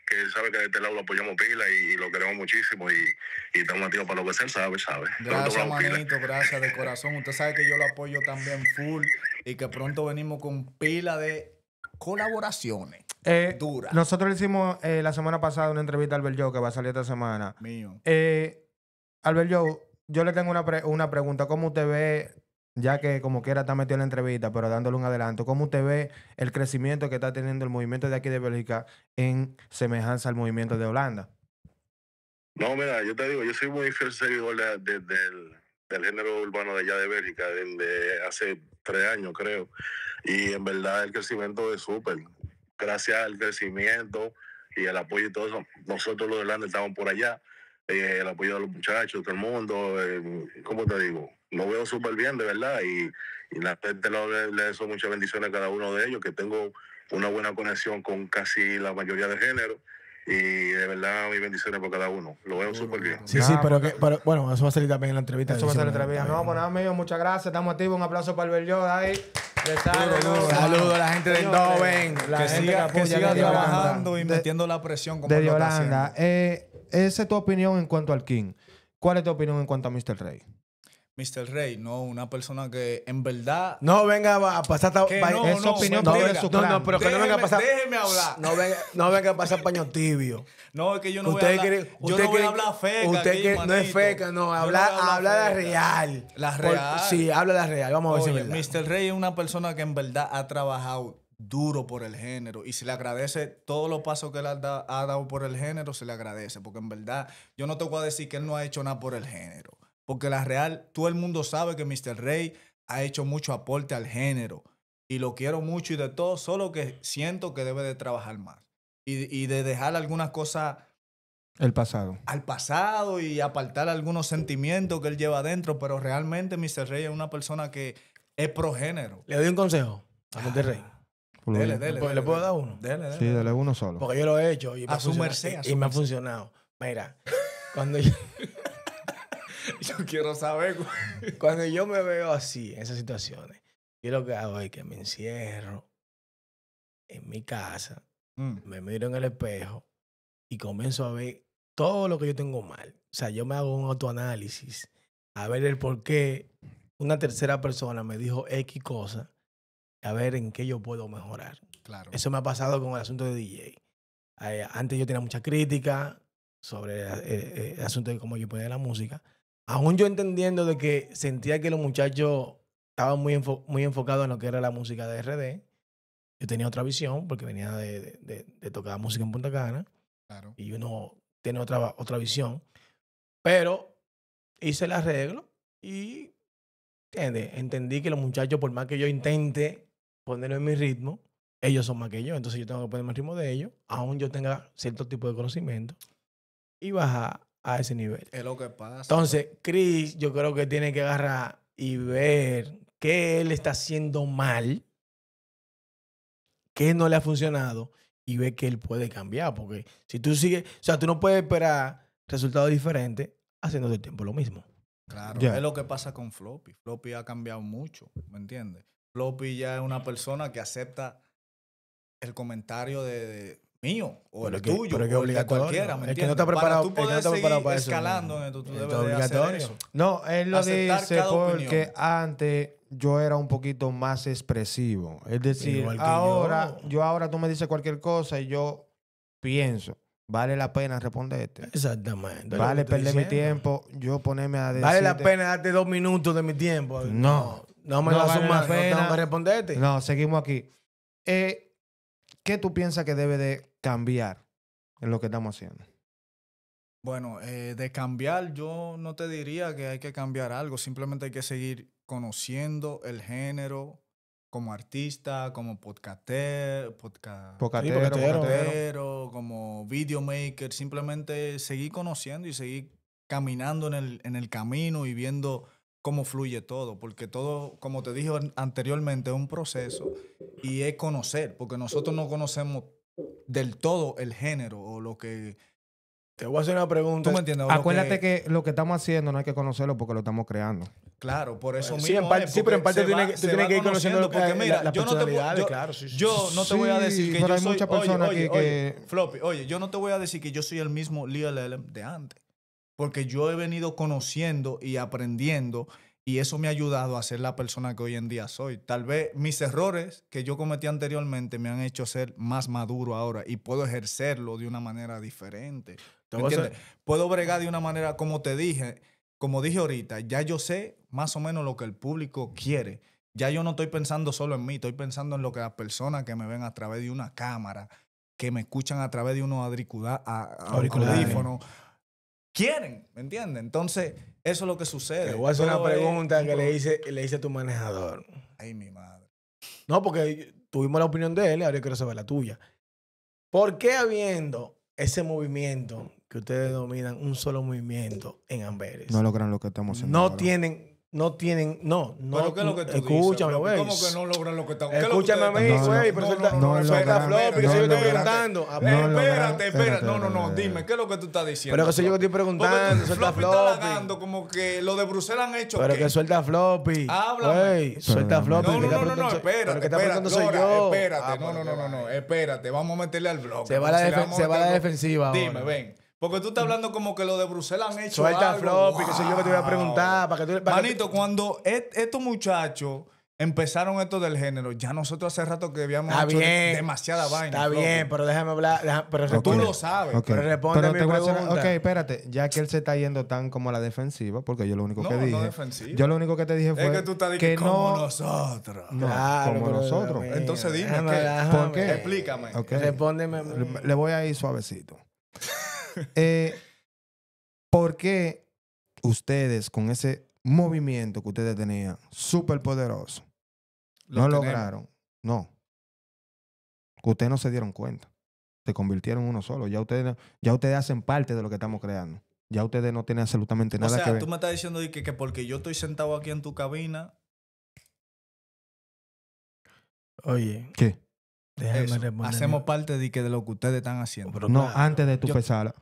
que él sabe que de este lado lo apoyamos pila y lo queremos muchísimo y estamos activos para lo que sea, él sabe. Gracias, manito, gracias de corazón. Usted sabe que yo lo apoyo también full y que pronto venimos con pila de colaboraciones duras. Nosotros le hicimos la semana pasada una entrevista a Albert Joe que va a salir esta semana. Mío. Albert Joe, yo le tengo una pregunta. ¿Cómo usted ve, ya que como quiera está metido en la entrevista, pero dándole un adelanto, cómo usted ve el crecimiento que está teniendo el movimiento de aquí de Bélgica en semejanza al movimiento de Holanda? No, mira, yo te digo, yo soy muy fiel seguidor del género urbano de allá de Bélgica, desde hace 3 años, creo. Y en verdad el crecimiento es súper. Gracias al crecimiento y al apoyo y todo eso, nosotros los de Holanda estamos por allá. El apoyo de los muchachos, todo el mundo, ¿cómo te digo? Lo veo súper bien, de verdad, y la gente le deseo muchas bendiciones a cada uno de ellos, que tengo una buena conexión con casi la mayoría de género, y de verdad mis bendiciones por cada uno. Lo veo súper bien. Sí, pero bueno, eso va a salir también en la entrevista. Eso va a salir en la entrevista. No, pues nada, amigo, muchas gracias. Estamos activos. Un aplauso para Albert Joe ahí. Saludos a la gente del Doven. Que siga trabajando y metiendo la presión como de lo está Holanda. haciendo. Esa es tu opinión en cuanto al King. ¿Cuál es tu opinión en cuanto a Mr. Rey? Mr. Rey, no, una persona que en verdad... No venga a pasar... Es opinión de su clan. No, pero que no venga a pasar... Déjeme hablar. No venga a pasar paño tibio. No, es que yo no voy a hablar... Yo no voy a hablar feca usted aquí, que no es feca, no. Habla la real. La real. Sí, habla la real. Vamos a ver si es verdad. Mr. Rey es una persona que en verdad ha trabajado duro por el género y se le agradece todos los pasos que él ha dado por el género, se le agradece, porque en verdad yo no te voy a decir que él no ha hecho nada por el género, porque la real, todo el mundo sabe que Mr. Rey ha hecho mucho aporte al género y lo quiero mucho y de todo, solo que siento que debe de trabajar más y de dejar algunas cosas al pasado y apartar algunos sentimientos que él lleva adentro, pero realmente Mr. Rey es una persona que es pro género. Le doy un consejo a Mr. Rey. Dele. ¿Le puedo dar uno? Dele. Sí, dale uno solo. Porque yo lo he hecho. Y a su merced. Y me ha funcionado. Mira, cuando yo... yo quiero saber. Cuando yo me veo así, en esas situaciones, yo lo que hago es que me encierro en mi casa, me miro en el espejo y comienzo a ver todo lo que yo tengo mal. O sea, yo me hago un autoanálisis a ver el por qué una tercera persona me dijo X cosa, a ver en qué yo puedo mejorar. Claro. Eso me ha pasado con el asunto de DJ. Antes yo tenía mucha crítica sobre el asunto de cómo yo ponía la música. Aún yo entendiendo de que sentía que los muchachos estaban muy enfocados en lo que era la música de RD. Yo tenía otra visión porque venía de tocar música en Punta Cana. Claro. Y uno tiene otra visión. Pero hice el arreglo y entendí que los muchachos, por más que yo intente ponerlo en mi ritmo, ellos son más que yo. Entonces yo tengo que ponerme el ritmo de ellos, aún yo tenga cierto tipo de conocimiento, y bajar a ese nivel. Es lo que pasa. Entonces, Chris, yo creo que tiene que agarrar y ver qué él está haciendo mal, qué no le ha funcionado, y ver que él puede cambiar. Porque si tú sigues, o sea, tú no puedes esperar resultados diferentes haciendo del tiempo lo mismo. Claro, es lo que pasa con Floppy. Floppy ha cambiado mucho, ¿me entiendes? Floppy ya es una persona que acepta el comentario de mío o el tuyo pero o el de cualquiera, ¿me entiendes? El que no está preparado, para tú poder seguir para escalando eso, tú debes de hacer eso. No, él lo Aceptar dice cada porque opinión. antes yo era un poquito más expresivo. Es decir, Igual que ahora tú me dices cualquier cosa y yo pienso, vale la pena responderte. Exactamente. Vale perder mi tiempo, yo ponerme a decir. Vale la pena darte 2 minutos de mi tiempo. No me la vale sumas, la pena. no tengo que responderte. No, seguimos aquí. ¿Qué tú piensas que debe de cambiar en lo que estamos haciendo? Bueno, de cambiar, yo no te diría que hay que cambiar algo. Simplemente hay que seguir conociendo el género como artista, como podcastero, como videomaker. Simplemente seguir conociendo y seguir caminando en el camino y viendo cómo fluye todo. Porque todo, como te dije anteriormente, es un proceso y es conocer. Porque nosotros no conocemos del todo el género o lo que Te voy a hacer una pregunta. ¿Tú me entiendes? Acuérdate que lo que estamos haciendo no hay que conocerlo porque lo estamos creando. Claro, por eso Sí, mismo. en parte, sí, pero en parte tú tienes que ir conociendo lo que porque mira, las yo no te voy, personalidades, claro. Sí. yo no te voy a decir que pero yo hay soy... muchas personas aquí que... Floppy, oye, yo no te voy a decir que yo soy el mismo Lil Elem de antes. Porque yo he venido conociendo y aprendiendo y eso me ha ayudado a ser la persona que hoy en día soy. Tal vez mis errores que yo cometí anteriormente me han hecho ser más maduro ahora y puedo ejercerlo de una manera diferente. ¿Me entiendes? Puedo bregar de una manera, como dije ahorita, ya yo sé más o menos lo que el público quiere. Ya yo no estoy pensando solo en mí, estoy pensando en lo que las personas que me ven a través de una cámara, que me escuchan a través de unos audífonos, quieren, ¿me entiendes? Entonces, eso es lo que sucede. Te voy a hacer una Todo pregunta es que le hice a tu manejador. Ay, mi madre. No, porque tuvimos la opinión de él y ahora yo quiero saber la tuya. ¿Por qué habiendo ese movimiento que ustedes dominan, un solo movimiento en Amberes, No logran lo que estamos haciendo. no ahora. tienen, ¿Pero qué es lo que tú escúchame, dices? güey. ¿Cómo que no logran lo que estamos? Escúchame a mí, güey, pero suelta floppy, que yo estoy preguntando. Espérate. No, dime, ¿qué es lo que tú estás diciendo? Pero que soy yo que estoy preguntando, suelta Floppy está floppy. halagando como que lo de Bruselas han hecho. Pero ¿qué? que suelta floppy. Háblame. Güey, suelta floppy. No, espérate. que está preguntando soy yo. Espérate, no, espérate. Vamos a meterle al blog. Se va a la defensiva ahora. Dime, ven. Porque tú estás hablando como que lo de Bruselas han hecho Suelta algo. floppy, que soy yo que te voy a preguntar. Manito, cuando estos muchachos empezaron esto del género, ya nosotros hace rato que habíamos hecho demasiada vaina. Está bien, pero déjame hablar. Pero Tú lo sabes. Ok. Pero responde a mi te voy a hacer- pregunta. Ok, espérate. Ya que él se está yendo tan como a la defensiva, porque yo lo único que dije... No defensiva. Yo lo único que te dije fue Es que tú estás que diciendo como no... nosotros. No, Claro, como pero nosotros. déjame- Entonces dime, déjame- ¿Por qué? Explícame. Ok. Respóndeme. Le voy a ir suavecito. ¿Por qué ustedes, con ese movimiento que ustedes tenían, súper poderoso, no tenemos. lograron? No. Que ustedes no se dieron cuenta. Se convirtieron en uno solo. Ya ustedes hacen parte de lo que estamos creando. Ya ustedes no tienen absolutamente O nada que sea, ver. tú me estás diciendo que porque yo estoy sentado aquí en tu cabina, Oye, ¿Qué? déjame eso, responder. hacemos parte de lo que ustedes están haciendo. Pero No, claro, antes de tu yo- pesarla.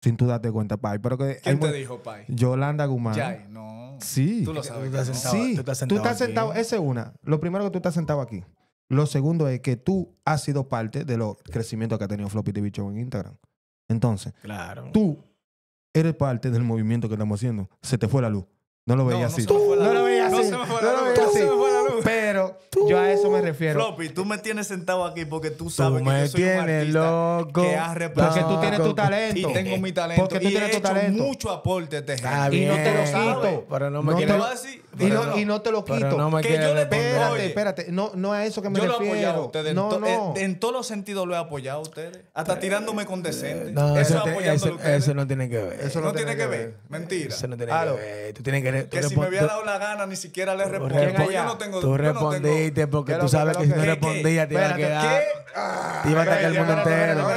Sin tú darte cuenta, Pai. Pero que ¿Quién hay te mu- dijo, Pai? Yolanda Guzmán. Jai, no. Sí. Tú lo Tú sabes. estás que no. sentado. Sí, tú estás tú estás sentado sentado. aquí. Esa es una. Lo primero que tú estás sentado aquí. Lo segundo es que tú has sido parte de los crecimientos que ha tenido Floppy TV Show en Instagram. Entonces, Claro. tú eres parte del movimiento que estamos haciendo. Se te fue la luz. No lo veías así. se me fue la No lo luz. veías No así. se me fue No la lo luz. veías No se así. me fue la luz. Pero yo a eso me refiero. Floppy, tú me tienes sentado aquí porque tú Tú sabes que me yo soy un tienes artista loco. que ha Porque representado tú tienes tu talento. y tengo mi talento. Porque tú y tienes he tu hecho talento. mucho aporte a este Está género. Y no te lo bien, quito. pero no No me te Te quieres. voy a decir, Y no te lo quito. Pero no me Que quieres yo le responder. Espérate, Oye, espérate. No a eso que me yo lo he apoyado a refiero. ustedes. No. En todos los sentidos lo he apoyado a ustedes. Hasta tirándome condescendente. No, Eso eso, apoyándolo a ustedes. eso no tiene que ver. Eso no tiene que ver. Mentira. Eso no tiene Aló. que ver. Tú tienes que... Que si me había dado la gana, ni siquiera le respondo. responde. Yo no tengo... Tú yo no respondiste porque ¿Qué tú lo que- sabes qué que lo si no que- respondías te iba a Espérate, quedar... Te iba a atacar el mundo entero.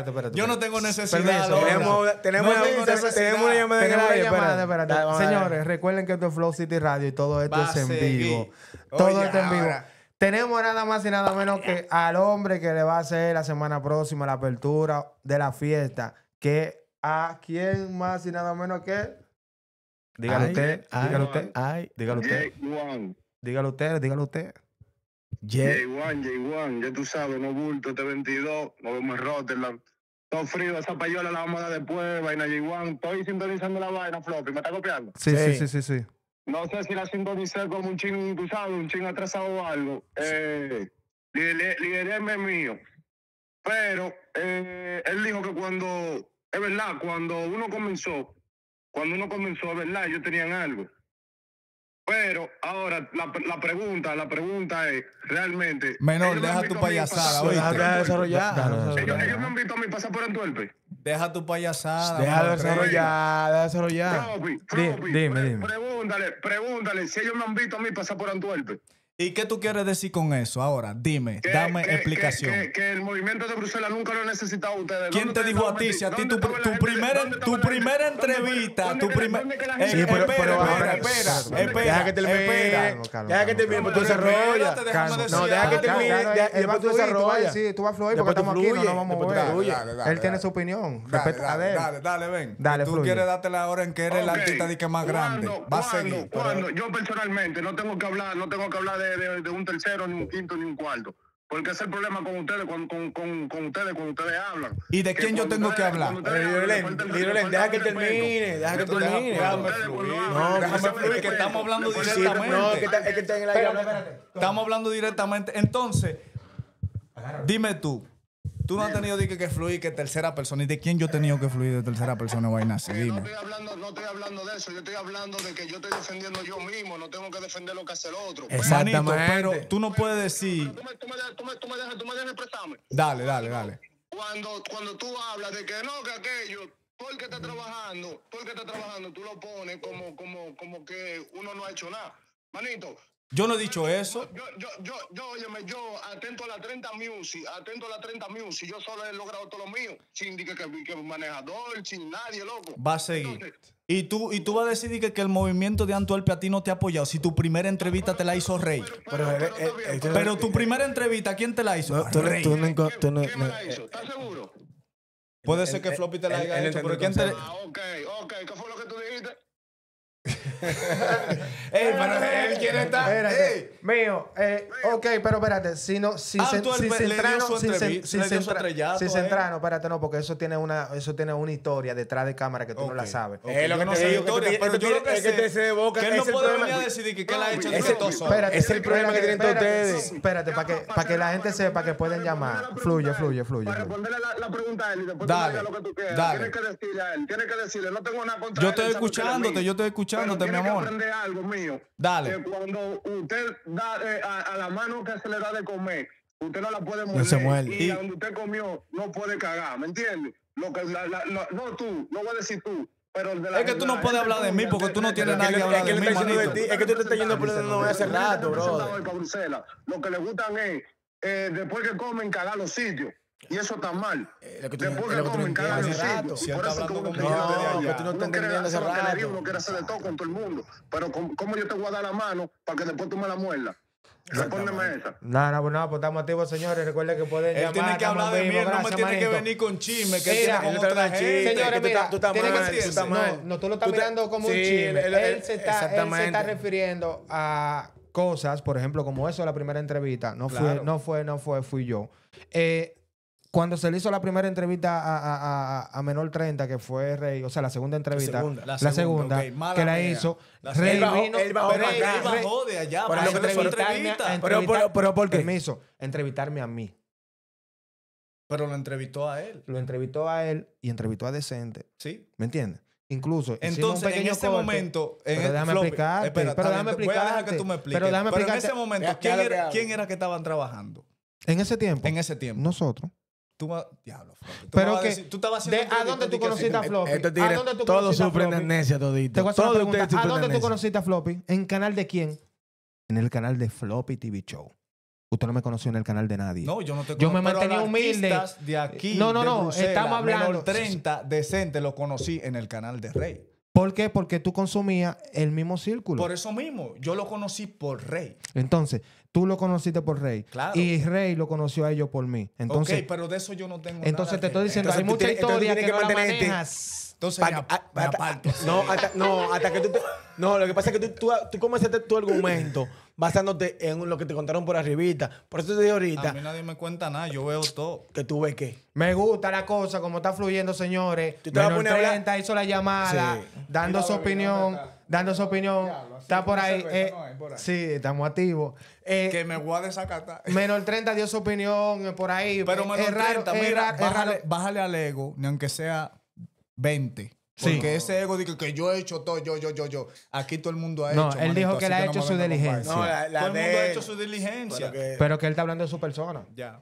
Espérate. Yo no tengo necesidad. Permiso, Lola. Tenemos No tengo necesidad. tenemos una llamada en el Tenemos una aire. llamada, espérate. Dale, vamos a Señores, recuerden que esto es Flow City Radio y todo esto Va a es en seguir. vivo. Oye, Todo esto en vivo. ahora. Tenemos nada más y nada menos que al hombre que le va a hacer la semana próxima la apertura de la fiesta. Que a quién más y nada menos que... Dígalo usted. Dígalo usted. Dígalo usted. J1, Dígalo usted. J1, ya tú sabes, no bulto, este 22, nos vemos en Rotterdam. Todo frío, esa payola la vamos a dar después, vaina J1. Estoy sintonizando la vaina, Floppy, ¿me está copiando? Sí. No sé si la sintonicé como un ching, tú sabes, un ching atrasado o algo. Lideréme mío. Pero él dijo que cuando, es verdad, cuando uno comenzó, es verdad, ellos tenían algo. Pero ahora la pregunta es, realmente... Menor, ellos me deja han tu visto a mí payasada, pasar por oíste. Déjate Antuérpez. desarrollar. Ellos me han visto a mí pasar por Antuérpez. Deja tu payasada. Déjalo mano, desarrollar. Floppy, Dime. pregúntale si ellos me han visto a mí pasar por Antuérpez. ¿Y qué tú quieres decir con eso? Ahora, dime, dame explicación. Que el movimiento de Bruselas nunca lo ha necesitado ustedes. ¿Quién te dijo a ti? Si a ti tu primera entrevista, tu primera... Sí, pero ahora- Deja que termine. Deja que termine, pero tú desarrollas. No, deja que termine. Después tú desarrollas. Sí, tú vas a fluir Después porque tú estamos aquí, no fluyes, nos vamos a después tú mover. fluyes. Él tiene su opinión. Respeta de él. Dale, ven. Dale, Tú fluye. quieres darte la hora en que eres el artista de que más grande. Va a seguir. Cuando yo personalmente no tengo que hablar de un tercero, ni un quinto, ni un cuarto. Porque ese es el problema con ustedes, con ustedes cuando ustedes hablan. ¿Y de quién yo tengo que hablar? Lirolén, deja que termine. Deja que termine. Déjame fluir. No, Déjame fluir, que estamos hablando No, es directamente. que está en el aire. Estamos hablando directamente. Entonces, dime tú. Tú no has tenido que fluir que tercera persona. ¿Y de quién yo he tenido que fluir de tercera persona, vaina así? No Dime. estoy hablando de eso. Yo estoy hablando de que yo estoy defendiendo yo mismo. No tengo que defender lo que hace el otro. Exactamente. Manito, pero tú no puedes decir... Tú me dejas expresarme. Dale. Cuando tú hablas de que no, que aquello, todo el que está trabajando, tú lo pones como que uno no ha hecho nada. Manito. Yo no he dicho eso. Óyeme, yo atento a la 30 Music, yo solo he logrado todo lo mío, sin que manejador, sin nadie, loco. Va a seguir. Entonces, Y tú vas a decir que el movimiento de Antuelpe a ti no te ha apoyado. Si tu primera entrevista te la hizo Rey. Pero tu primera entrevista, ¿quién te la hizo? Rey. ¿quién me la hizo? ¿Estás seguro? Puede ser que Floppy te la haya hecho, pero ¿quién te...? Ok, ¿qué fue lo que tú dijiste? Pero él quiere estar. Espérate. Mío, ok, pero espérate, si centrano, espérate, no, porque eso tiene una historia detrás de cámara que tú no la sabes. Es lo que Yo no te sé digo, historia, pero yo lo que es que sé te se de boca. que él no es el puede problema. venir a decidir que él ha hecho Ese- entre todos solos. Espérate, Es el problema que tienen todos ustedes. Espérate, para que la gente sepa que pueden llamar. Fluye. Para responderle la pregunta a él y después Dale, tú me digas lo que tú quieras. dale. Tienes que decirle a él, no tengo nada contra Yo él, estoy él sabe que él es escuchándote, mío. yo estoy escuchándote, Pero mi tiene amor. que aprender algo mío. Dale. Que cuando usted da a la mano que se le da de comer, usted no la puede morder. No se muerde. Y donde usted comió, no puede cagar, ¿me entiendes? No tú, no voy a decir tú. Pero de la Es que tú no puedes hablar de mí porque tú no tienes nada que hablar de mí, manito. Es que tú te estás yendo por donde no hace rato, bro. Lo que le gustan es, después que comen, cagar los sitios. Y eso está mal. Lo que tú Después es lo que que tú no comen, cagar los entiendes hace rato. sitios. Si él Por está eso que hablando uno conmigo quiere- desde allá. que tú no estás uno quiere entendiendo hace hacer lo que le digo, rato. uno quiere hacer de todo con todo el mundo. Pero ¿cómo yo te voy a dar la mano para que después tú me la muerdas? Respóndeme esa. No, pues estamos activos, señores. Recuerden que pueden Él llamar. tiene que hablar de mí, él no me tiene que venir con chisme, que él Mira, tiene él con otra está gente. chiste. Señores, que mira, tú estás tiene que mal, tú decir- estás mal. No, tú lo estás Tú estás- mirando como un sí, chisme. Él se exactamente. está refiriendo a cosas, por ejemplo, como eso de la primera entrevista. Fui yo. Cuando se le hizo la primera entrevista a Menor 30, que fue Rey, o sea, la segunda entrevista, La segunda, segunda, ok, mala que la mía. hizo, La Rey segunda. vino, Él bajó Rey- para acá. Él bajó de allá, Pero para lo que te- hacer su entrevistarme entrevista. Pero ¿por qué? Permiso, entrevistarme a mí. Pero lo entrevistó a él, Lo entrevistó a él y entrevistó a Decente. ¿sí? ¿Me entiendes? Incluso hicimos un Entonces, en pequeño ese corte, momento... pero déjame explicarte. Espera, Pero está déjame bien, voy a dejar que explicarte. tú me expliques. Pero déjame en explicarte. ese momento, Ya, ¿quién era que estaban trabajando? En ese tiempo. En ese tiempo. Nosotros. Diablo, Floppy. Pero que- Tú estabas haciendo... ¿A dónde tú conociste a Floppy? Estos ¿A tigres, dónde tú todos conociste a sufren de Floppy? amnesia Te todito. voy a hacer una Todos pregunta. ustedes ¿A sufren de dónde tú amnesia. conociste a Floppy? ¿En canal de quién? En el canal de Floppy TV Show. Usted no me conoció en el canal de nadie. No, yo no te Yo me conozco, pero mantenía humilde. artistas de aquí, No, de no, Bruselas, estamos hablando- Menor 30, Decente, lo conocí en el canal de Rey. ¿Por qué? Porque tú consumías el mismo círculo. Por eso mismo, yo lo conocí por Rey. Entonces, tú lo conociste por Rey. Claro. Y Rey lo conoció a ellos por mí. Entonces, Ok, pero de eso yo no tengo entonces nada te que estoy ver. diciendo, hay Entonces, mucha entonces historia tienes que que no la mantenerte- manejas. Entonces me aparto. Hasta que tú... No, lo que pasa es que tú comenzaste tu argumento basándote en lo que te contaron por arribita. Por eso te digo A mí ahorita nadie me cuenta nada, yo veo todo. que tú ves que... Me gusta la cosa, como está fluyendo, señores. Tú te vas a Menor poner a hablar- 30 hizo la llamada, Sí. dando su opinión, está por ahí. Sí, estamos activos. Que me voy a desacatar. Menor 30 dio su opinión por ahí. Pero Menor es raro, 30, es mira, raro, es raro. bájale al ego, ni aunque sea 20. Sí. Porque ese ego dice que yo he hecho todo, yo. Aquí todo el mundo ha No, hecho. él dijo manito, que así él ha no hecho me su venga con diligencia. vaina. No, la Todo el de mundo ha él. hecho su diligencia. Pero que- Pero que él está hablando de su persona. Ya.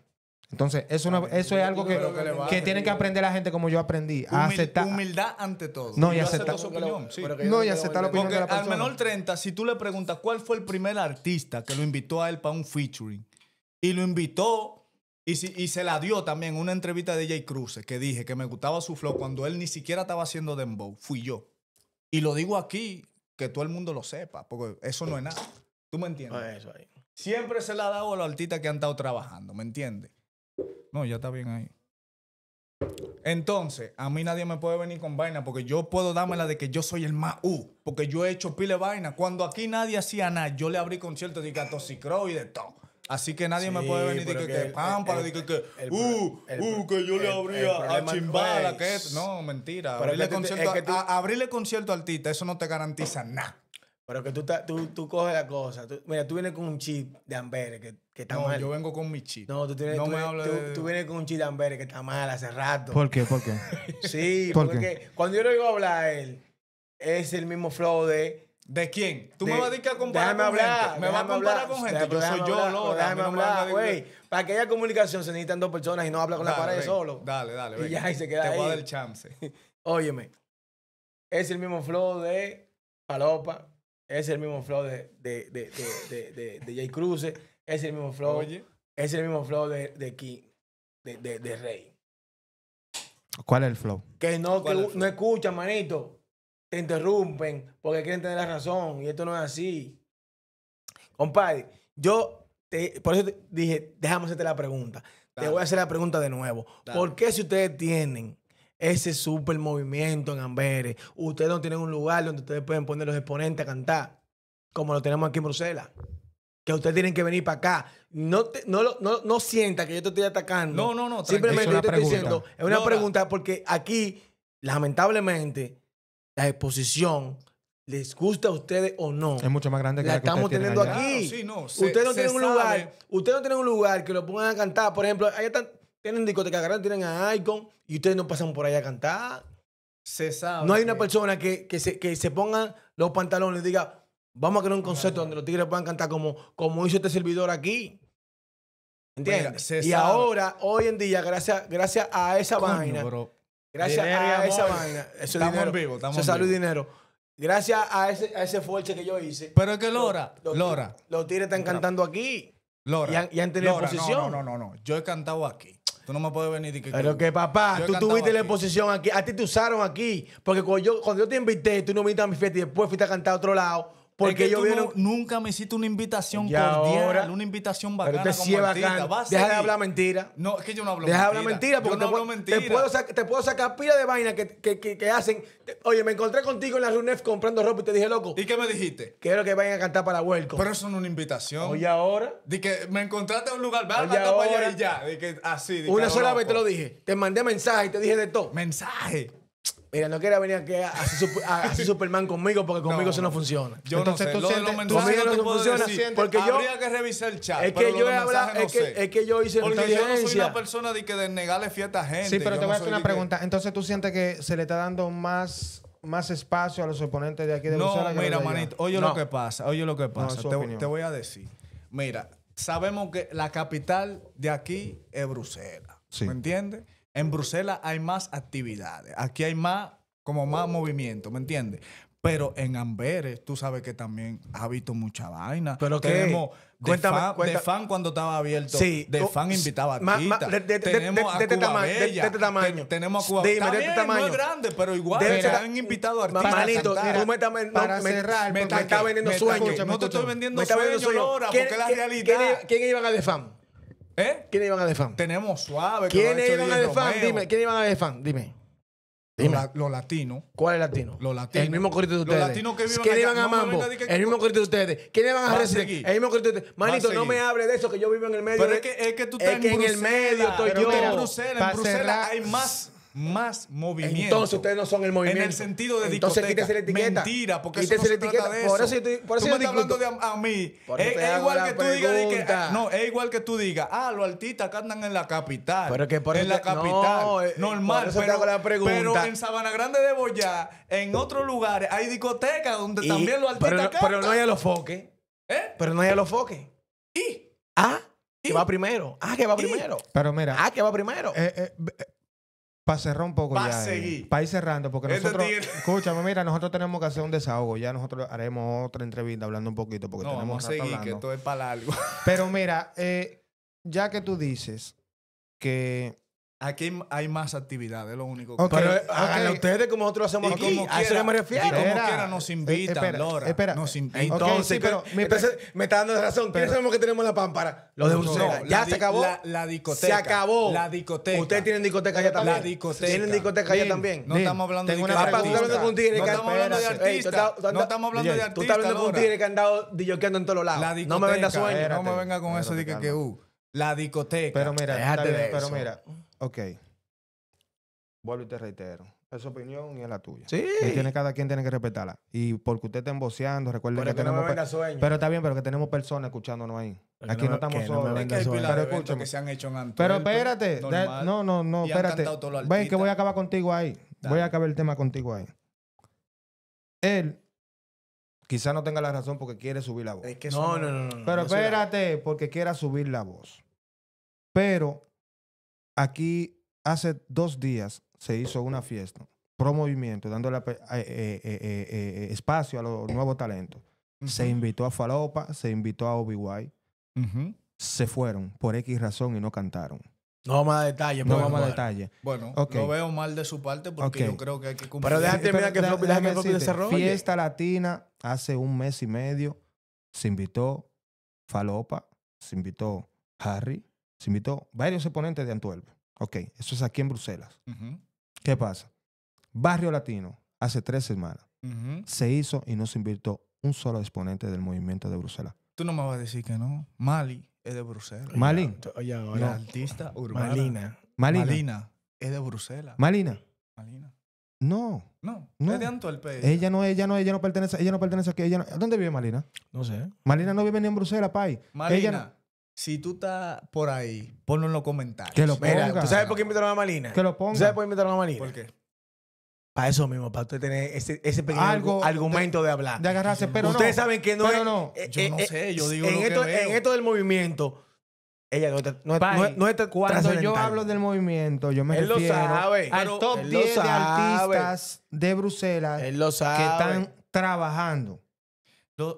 Entonces, eso es algo que tienen que aprender la gente como yo aprendí. A aceptar. Humildad ante todo. No, y yo aceptar acepto su opinión. Sí. No, y aceptar la opinión Porque de la al persona. menor 30, si tú le preguntas cuál fue el primer artista que lo invitó a él para un featuring, y lo invitó y se la dio también una entrevista de Jay Cruz, que dije que me gustaba su flow cuando él ni siquiera estaba haciendo dembow, fui yo. Y lo digo aquí, que todo el mundo lo sepa, porque eso no es nada. ¿Tú me entiendes? Eso ahí. Siempre se la ha dado a los artistas que han estado trabajando, ¿me entiendes? No, ya está bien ahí. Entonces, a mí nadie me puede venir con vaina porque yo puedo dármela de que yo soy el más porque yo he hecho pile vaina. Cuando aquí nadie hacía nada, yo le abrí conciertos de Toxicrow y de todo. Así que nadie me puede venir de que Pámpara, de que yo le abría a Chimbala, que no, mentira. Abrirle concierto al artista, eso no te garantiza nada. Pero que tú coges la cosa. Mira, tú vienes con un chip de Amberes que está mal. No, yo vengo con mi chip. No, tú vienes con un chip de Amberes que está mal hace rato. ¿Por qué? ¿Por qué? Sí, ¿Por porque qué? cuando yo le digo hablar a él, es el mismo flow de... ¿De quién? Tú me vas a decir que comparar déjame con hablar, gente. Me vas a comparar con gente. Yo soy yo, Lora. Déjame hablar, güey. Para que haya comunicación se necesitan dos personas y no habla con la pared solo. Dale. Y ya, y se queda ahí. Te voy a dar el chance. Óyeme, es el mismo flow de Palopa, es el mismo flow de Jay Cruz, es el mismo flow, es el mismo flow de King, de Rey. ¿Cuál es el flow? Que no escuchan, manito. Te interrumpen porque quieren tener la razón y esto no es así. Compadre, por eso te dije, déjame hacerte la pregunta. Dale. Te voy a hacer la pregunta de nuevo. Dale. ¿Por qué si ustedes tienen ese super movimiento en Amberes, ustedes no tienen un lugar donde ustedes pueden poner los exponentes a cantar, como lo tenemos aquí en Bruselas? Que ustedes tienen que venir para acá. No sienta que yo te estoy atacando. No. Simplemente yo te estoy diciendo, es una pregunta porque aquí, lamentablemente, la exposición, les gusta a ustedes o no, es mucho más grande que la la que estamos ustedes teniendo tienen allá. aquí. Claro, sí, no, ustedes no tienen un lugar, ustedes no tienen un lugar que lo pongan a cantar. Por ejemplo, allá tienen discotecas grandes, tienen a Icon y ustedes no pasan por allá a cantar. Se sabe. No hay una persona que se ponga los pantalones y diga, vamos a crear un concepto donde los tigres puedan cantar como hizo este servidor aquí. ¿Entiendes? Mira, y ahora, hoy en día, gracias a esa vaina, gracias a esa vaina, estamos en vivo, eso salud y dinero. Gracias a ese esfuerzo que yo hice. Pero es que Lora. Los tigres están cantando aquí. Lora. Y han tenido exposición. No. Yo he cantado aquí. Tú no me puedes venir y que... Pero que papá, tú tuviste la exposición aquí. A ti te usaron aquí. Porque cuando yo te invité, tú no viniste a mi fiesta y después fuiste a cantar a otro lado. Porque es que yo nunca me hiciste una invitación cordial, una invitación bacana pero como artista. Deja de hablar mentira. No, es que yo no hablo mentira. Deja de mentira. hablar mentira porque yo no hablo mentira. te puedo sacar pila de vainas que hacen. Oye, me encontré contigo en la RUNEF comprando ropa y te dije, loco. ¿Y qué me dijiste? Quiero que vayan a cantar para la Welcome. Pero eso no es una invitación. Oye, ahora. De que me encontraste en un lugar, ve a cantar para allá y ya. De que así. Una sola vez te lo dije. Te mandé mensaje y te dije de todo. Mensaje. Mira, no quería venir aquí a hacer Superman conmigo porque conmigo eso no funciona. Yo entonces no sé. tú sientes, conmigo no funciona porque habría que revisar el chat. Es que yo he hablado, es que yo hice porque diligencia. yo no soy una persona de negarle fiesta a gente. Sí, pero te voy a hacer una pregunta. Entonces tú sientes que se le está dando más espacio a los oponentes de aquí de Bruselas. No, mira, manito, oye lo que pasa. No, te voy a decir. Mira, sabemos que la capital de aquí es Bruselas. Sí. ¿Me entiendes? En Bruselas hay más actividades. Aquí hay más movimiento, ¿me entiendes? Pero en Amberes, tú sabes que también ha visto mucha vaina. Pero tenemos cuéntame. De fan cuando estaba abierto. Sí. De fan invitaba a Tita. Tenemos a Cuba Bella. De este tamaño. Tenemos a Cuba Bella. Dime, de este tamaño. No es grande, pero igual han invitado a artistas. Manito, tú para cerrar. Me está vendiendo sueños. No te estoy vendiendo sueños, Lora, porque es la realidad. ¿Quién iban a de fan? ¿Quién iban a de fan? Tenemos Suave. ¿Quiénes iban a de fan? Dime, ¿quién iban a de fan? Dime. Los latinos. ¿Cuál es latino? Los latinos. El mismo corito de ustedes. Los latinos que viven ¿Quiénes iban a Mambo? El mismo corito de ustedes. ¿Quiénes van a Resident? El mismo corito de ustedes. Manito, no me hable de eso, que yo vivo en el medio. Pero es que tú estás en el medio estoy yo. En Bruselas hay más movimiento. Entonces ustedes no son el movimiento. En el sentido de entonces discoteca. quítese la etiqueta. Mentira, porque eso no se trata de eso. Por eso tú me estás hablando a mí. Es igual que tú digas. No, es igual que tú digas. Los artistas cantan en la capital. Pero que por eso en la capital. No, normal. por eso te hago la pregunta. Pero en Sabana Grande de Boyá, en otros lugares, hay discotecas donde también los artistas cantan. Pero no hay a los foques. Pero no hay a los foques. Que va primero. Ah, que va primero. Pero mira, Ah, que va primero. para cerrar un poco Va a ya. seguir. Para ir cerrando, porque Este nosotros. tigre. Escúchame, mira, nosotros tenemos que hacer un desahogo. Ya nosotros haremos otra entrevista hablando un poquito, porque No, tenemos vamos a rato seguir, que hablando. esto es para largo. Pero mira, ya que tú dices que. Aquí hay más actividades, es lo único que... Ok, Pero ok. háganlo ustedes como nosotros lo hacemos Y aquí. como A eso quiera, yo me y refiero. como Espera. quiera nos invitan, Espera, Lora. espera. Nos invitan. Entonces, sí, pero entonces me está dando razón. ¿Quiénes sabemos que tenemos la pámpara? Los de No, Bruselas. No, Ya la se di- acabó. La discoteca. Se acabó. La discoteca. Ustedes tienen discoteca ya también. La discoteca. Tienen discoteca ya Lil, también. No Lil, estamos hablando de tengo que una Papá, tú estás hablando con un tigre No que estamos hablando de Espérate. Ey, tú artistas. estás- No estamos hablando de Tú artistas, estás hablando con un Lora. tigre que ha andado dilloqueando en todos lados. La No discoteca. me venda sueño. Espérate. No me venga con eso de que Espérate, La discoteca. Pero mira, Déjate está bien, de pero eso. mira, ok. Vuelvo y te reitero. Es su opinión y es la tuya. Sí. Cada quien tiene que respetarla. Y porque usted está emboceando, recuerden Pero que que no me tenemos. venda sueño. Pero está bien, pero que tenemos personas escuchándonos ahí. Pero Aquí que no no- estamos que no me solos. Es que hay Pero pila de eventos escúchame. que se han hecho en Antwerp. Pero espérate, normal. no, Y han espérate. cantado todos los Ven, que artistas. voy a acabar contigo ahí. Dale. Voy a acabar el tema contigo ahí. Él quizá no tenga la razón porque quiere subir la voz. Es que No, eso no. Pero Yo soy la- espérate, porque quiera subir la voz. Pero aquí hace 2 días se hizo una fiesta, pro movimiento, dándole espacio a los nuevos talentos. Se invitó a Falopa, se invitó a Obi-Wan. Ujú. Se fueron por X razón y no cantaron. No vamos a detalles. No pero vamos a bueno. detalle. Bueno, Ok. lo veo mal de su parte porque Ok. yo creo que hay que cumplir. Pero déjate terminar que Floppy, deja que déjame Floppy decirte, desarrolle. Fiesta Latina hace 1 mes y medio se invitó Falopa, se invitó Harry, se invitó varios exponentes de Antwerp. Ok, eso es aquí en Bruselas. Ujú, ¿Qué pasa? Barrio Latino, hace 3 semanas, ujú. se hizo y no se invitó un solo exponente del movimiento de Bruselas. Tú no me vas a decir que no. Mali es de Bruselas. Malin. Oye, La ahora. artista urbana. Malina. Malina. Malina es de Bruselas. Malina. Malina. No. No, No. es de Antwerp. Ella no pertenece aquí. ¿Dónde vive Malina? No sé. Malina no vive ni en Bruselas, pai. Malina, Ella no- si tú estás por ahí, ponlo en los comentarios. Que lo Mira, ponga. ¿tú sabes por qué invitaron a Malina? Que lo ¿Tú ponga. sabes por qué invitaron a Malina? ¿Por qué? Para eso mismo, para usted tener ese pequeño Algo argumento de hablar. De agarrarse, pero Ustedes no. saben que no pero es. no. Yo no sé, yo digo en lo que esto, veo. En esto del movimiento, ella no es Pai, cuando yo trascendental. hablo del movimiento, yo me Él lo refiero sabe, al pero top él lo 10 de sabe. artistas de Bruselas Él lo que sabe. están trabajando.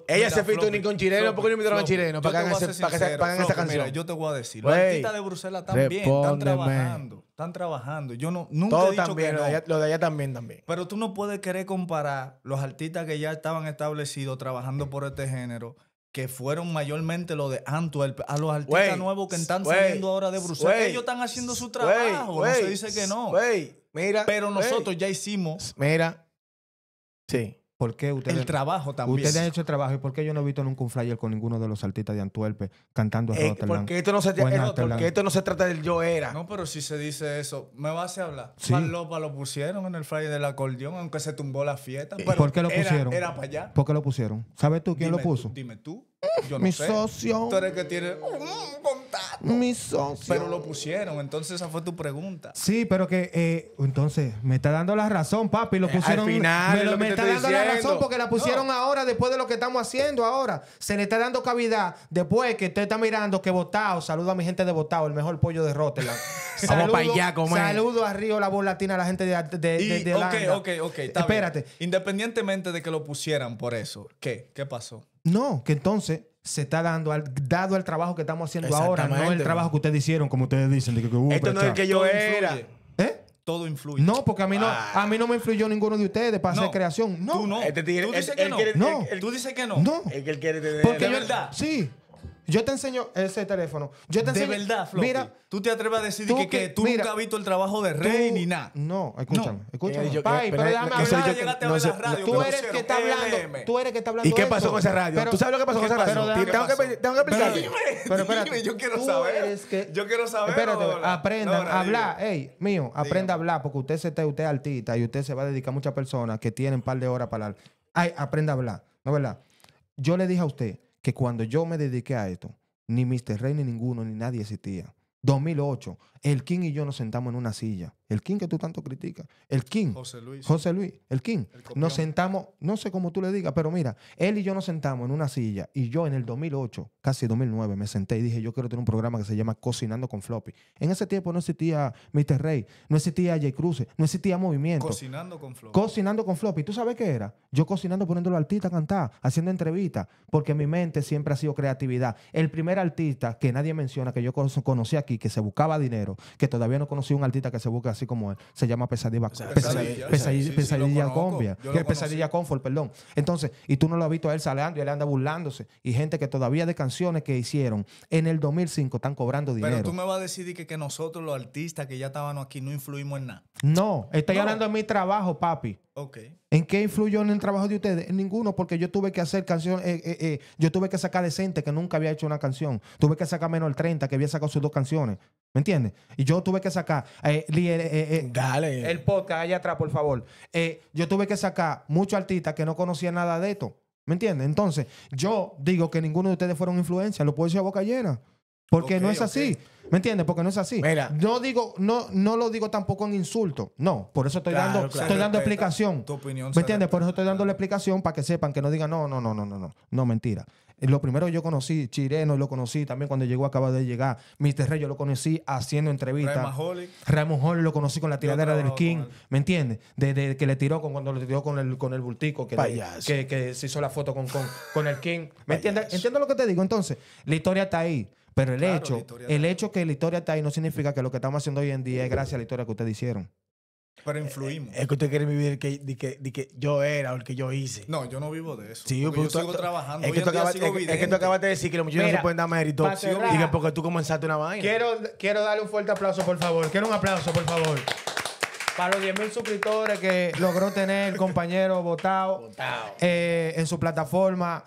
Ella se featuring con Chileno, ¿por qué no invitaron a Chileno? Para que hagan esa canción. Mira, yo te voy a decir, los Güey, artistas de Bruselas están bien, están respóndeme. trabajando. Están trabajando. Yo no, nunca he Todo dicho también, que no. lo de allá también. Pero tú no puedes querer comparar los artistas que ya estaban establecidos trabajando por este género, que fueron mayormente los de Antwerp, a los artistas Güey, nuevos que están güey, saliendo ahora de Bruselas. güey, Ellos están haciendo su trabajo, no se dice que no. Güey, mira. Pero güey, nosotros ya hicimos Mira. Sí. ¿Por qué ustedes, el trabajo también. ustedes han hecho el trabajo? ¿Y por qué yo no he visto nunca un flyer con ninguno de los artistas de Antwerp cantando en Rotterdam? Porque esto no se O en Amsterdam. porque esto no se trata del yo era. No, pero si se dice eso, ¿me vas a hablar? Sí. Falopa lo pusieron en el flyer del acordeón, aunque se tumbó la fiesta. Pero ¿Por qué lo pusieron? Era para allá. ¿Por qué lo pusieron? ¿Sabes tú quién Dime lo puso? tú, dime tú. Yo no Mi sé. socio. Tú eres que tiene un contacto. Mi socio. Pero lo pusieron, entonces esa fue tu pregunta. Sí, pero que entonces me está dando la razón, papi. Lo pusieron. final es lo que me te está estoy dando la diciendo. razón porque la pusieron ahora después de lo que estamos haciendo ahora. Se le está dando cavidad después que usted está mirando que Botao. Saludo a mi gente de Botao, el mejor pollo de Rotterdam. Vamos pa' allá a comer. Saludo a Río La Voz Latina, a la gente de Holanda. Ok, está bien. Espérate. Independientemente de que lo pusieran por eso, ¿qué? ¿Qué pasó? No, que entonces se está dado al trabajo que estamos haciendo ahora, no el Exactamente. trabajo que ustedes hicieron, como ustedes dicen. De que, Esto no es el que yo Todo era. influye. ¿Eh? Todo influye. No, porque a mí no me influyó ninguno de ustedes para hacer No. creación. No. Tú no. Este tigre- Tú dices él- que él no. quiere- No. Tú dices que no. No. Es que él quiere tener. Porque ¿De yo, verdad? Sí. Yo te enseño ese teléfono. Yo te De enseño. verdad, Floppy. Mira, ¿Tú te atreves a decir tú que tú mira, nunca has visto el trabajo de Rey ni nada? No, escúchame. Escúchame. Yo- Pai, pero pero déjame no sé, hablar. yo- Llegaste a no ver sé, la radio. Tú que eres pusieron que está hablando. LM. Tú eres que está hablando. ¿Y qué de pasó eso. con esa radio? Pero- ¿Tú sabes lo que pasó con esa pasó? radio? Pero Tengo déjame- que explicar. Dime, Pero espérate. dime, yo quiero tú saber. eres que- Yo quiero saber. Espérate, Lola. aprendan Lola, a hablar. dime. Ey, mío, aprenda a hablar porque usted es artista y usted se va a dedicar a muchas personas que tienen un par de horas para hablar. Ay, aprenda a hablar. ¿No es verdad? Yo le dije a usted que cuando yo me dediqué a esto, ni Mr. Rey, ni ninguno, ni nadie existía. 2008, el King y yo nos sentamos en una silla. el King que tú tanto criticas, el King, José Luis. José Luis, el King, El copión. nos sentamos, no sé cómo tú le digas, pero mira, él y yo nos sentamos en una silla y yo en el 2008, casi 2009, me senté y dije, yo quiero tener un programa que se llama Cocinando con Floppy. En ese tiempo no existía Mr. Rey, no existía Jay Cruz, no existía Movimiento. Cocinando con Flow. Cocinando con Floppy. ¿Tú sabes qué era? Yo cocinando poniéndolo al artista a cantar, haciendo entrevistas, porque mi mente siempre ha sido creatividad. El primer artista que nadie menciona, que yo conocí aquí, que se buscaba dinero, que todavía no conocí un artista que se busque así como él, se llama Pesadilla Pesadilla, sí, sí, Pesadilla lo conozco. Gombia, Yo lo que es conocí. Pesadilla Comfort, perdón. Entonces, y tú no lo has visto a él saleando y él anda burlándose. Y gente que todavía de canciones que hicieron en el 2005 están cobrando dinero. Pero tú me vas a decir que nosotros, los artistas que ya estábamos aquí, no influimos en nada. No, estoy No. hablando de mi trabajo, papi. Ok. ¿En qué influyó en el trabajo de ustedes? En ninguno, porque yo tuve que hacer canciones, yo tuve que sacar Decente, que nunca había hecho una canción. Tuve que sacar Menor 30, que había sacado sus 2 canciones. ¿Me entiendes? Y yo tuve que sacar Dale. el podcast allá atrás, por favor. Yo tuve que sacar muchos artistas que no conocían nada de esto. ¿Me entiendes? Entonces, yo digo que ninguno de ustedes fueron influencia. Lo puedo decir a boca llena. Porque Ok, no es ok. así. ¿Me entiendes? Porque no es así. Mira. No lo digo tampoco en insulto. No, por eso estoy Claro, dando, claro. estoy dando Se respeta. explicación. Tu opinión ¿Me se entiendes? Por eso estoy respeta, dando la claro. explicación para que sepan, que no digan no, mentira. Lo primero yo conocí, Chireno lo conocí también cuando llegó, acaba de llegar. Mr. Rey yo lo conocí haciendo entrevistas. Ramaholic. Ramón Holly lo conocí con la tiradera del trabajo King, con él. ¿me entiendes? De que le tiró cuando le tiró con el bultico, Payaso. que se hizo la foto con el King. ¿Me entiendes? ¿Entiendes lo que te digo? Entonces, la historia está ahí. Pero Claro, la historia está ahí. hecho que la historia está ahí no significa que lo que estamos haciendo hoy en día es gracias a la historia que ustedes hicieron. Pero influimos. Es que usted quiere vivir que yo era o el que yo hice. No, yo no vivo de eso. Sí, Porque pero yo sigo trabajando. Es Hoy que, en tú día acabas, sigo es que tú vidente. acabas de decir que los muchachos no Mira, se pueden dar mérito. para cerrar- Dije, porque tú comenzaste una vaina. Quiero darle un fuerte aplauso, por favor. Quiero un aplauso, por favor. Para los 10,000 suscriptores que logró tener el compañero Botao en su plataforma.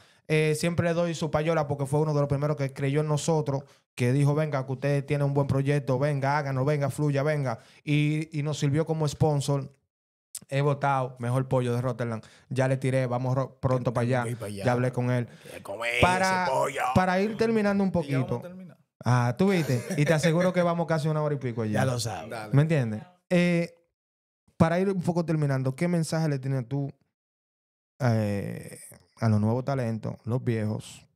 Siempre le doy su payola porque fue uno de los primeros que creyó en nosotros, que dijo, venga, que usted tiene un buen proyecto, venga, háganos, venga, fluya, venga. Y nos sirvió como sponsor. He votado, mejor pollo de Rotterdam. Ya le tiré, vamos pronto para allá. que ir para allá. Ya hablé con él. Comer Para, ese pollo. para ir terminando un Y ya vamos a poquito. terminar. Ah, tú viste. Y te aseguro que vamos casi 1 hora y pico allí. Ya lo sabes. Dale. ¿Me entiendes? Para ir un poco terminando, ¿qué mensaje le tienes tú a los nuevos talentos, los viejos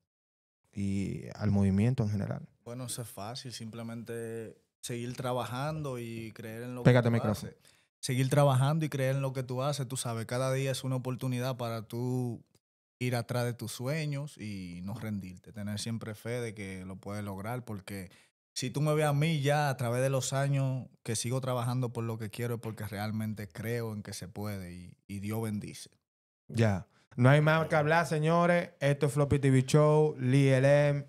y al movimiento en general? Bueno, eso es fácil. Simplemente seguir trabajando y creer en lo Pégate que el tú micrófono. haces. Seguir trabajando y creer en lo que tú haces. Tú sabes, cada día es una oportunidad para tú ir atrás de tus sueños y no rendirte. Tener siempre fe de que lo puedes lograr, porque si tú me ves a mí ya a través de los años que sigo trabajando por lo que quiero, es porque realmente creo en que se puede y Dios bendice. Ya. No hay más que hablar, señores. Esto es Floppy TV Show, Lee LM,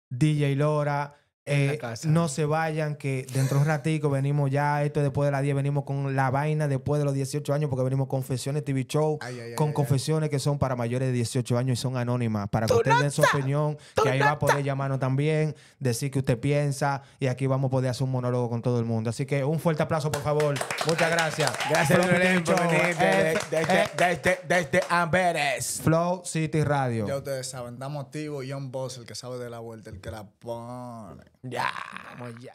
DJ Lora. En la casa. No se vayan, que dentro de un ratico venimos ya, esto después de las 10, venimos con la vaina después de los 18 años, porque venimos Confesiones TV Show, con confesiones que son para mayores de 18 años y son anónimas, para que usted den su opinión, que ahí va a poder llamarnos también, decir que usted piensa, y aquí vamos a poder hacer un monólogo con todo el mundo. Así que un fuerte aplauso, por favor. Muchas gracias. Gracias, Floppy Lorena, TV por Show, venir desde Amberes. Flow City Radio. Ya ustedes saben, estamos activos. Young Boss, el que sabe de la vuelta, el que la pone. Ya, vamos ya.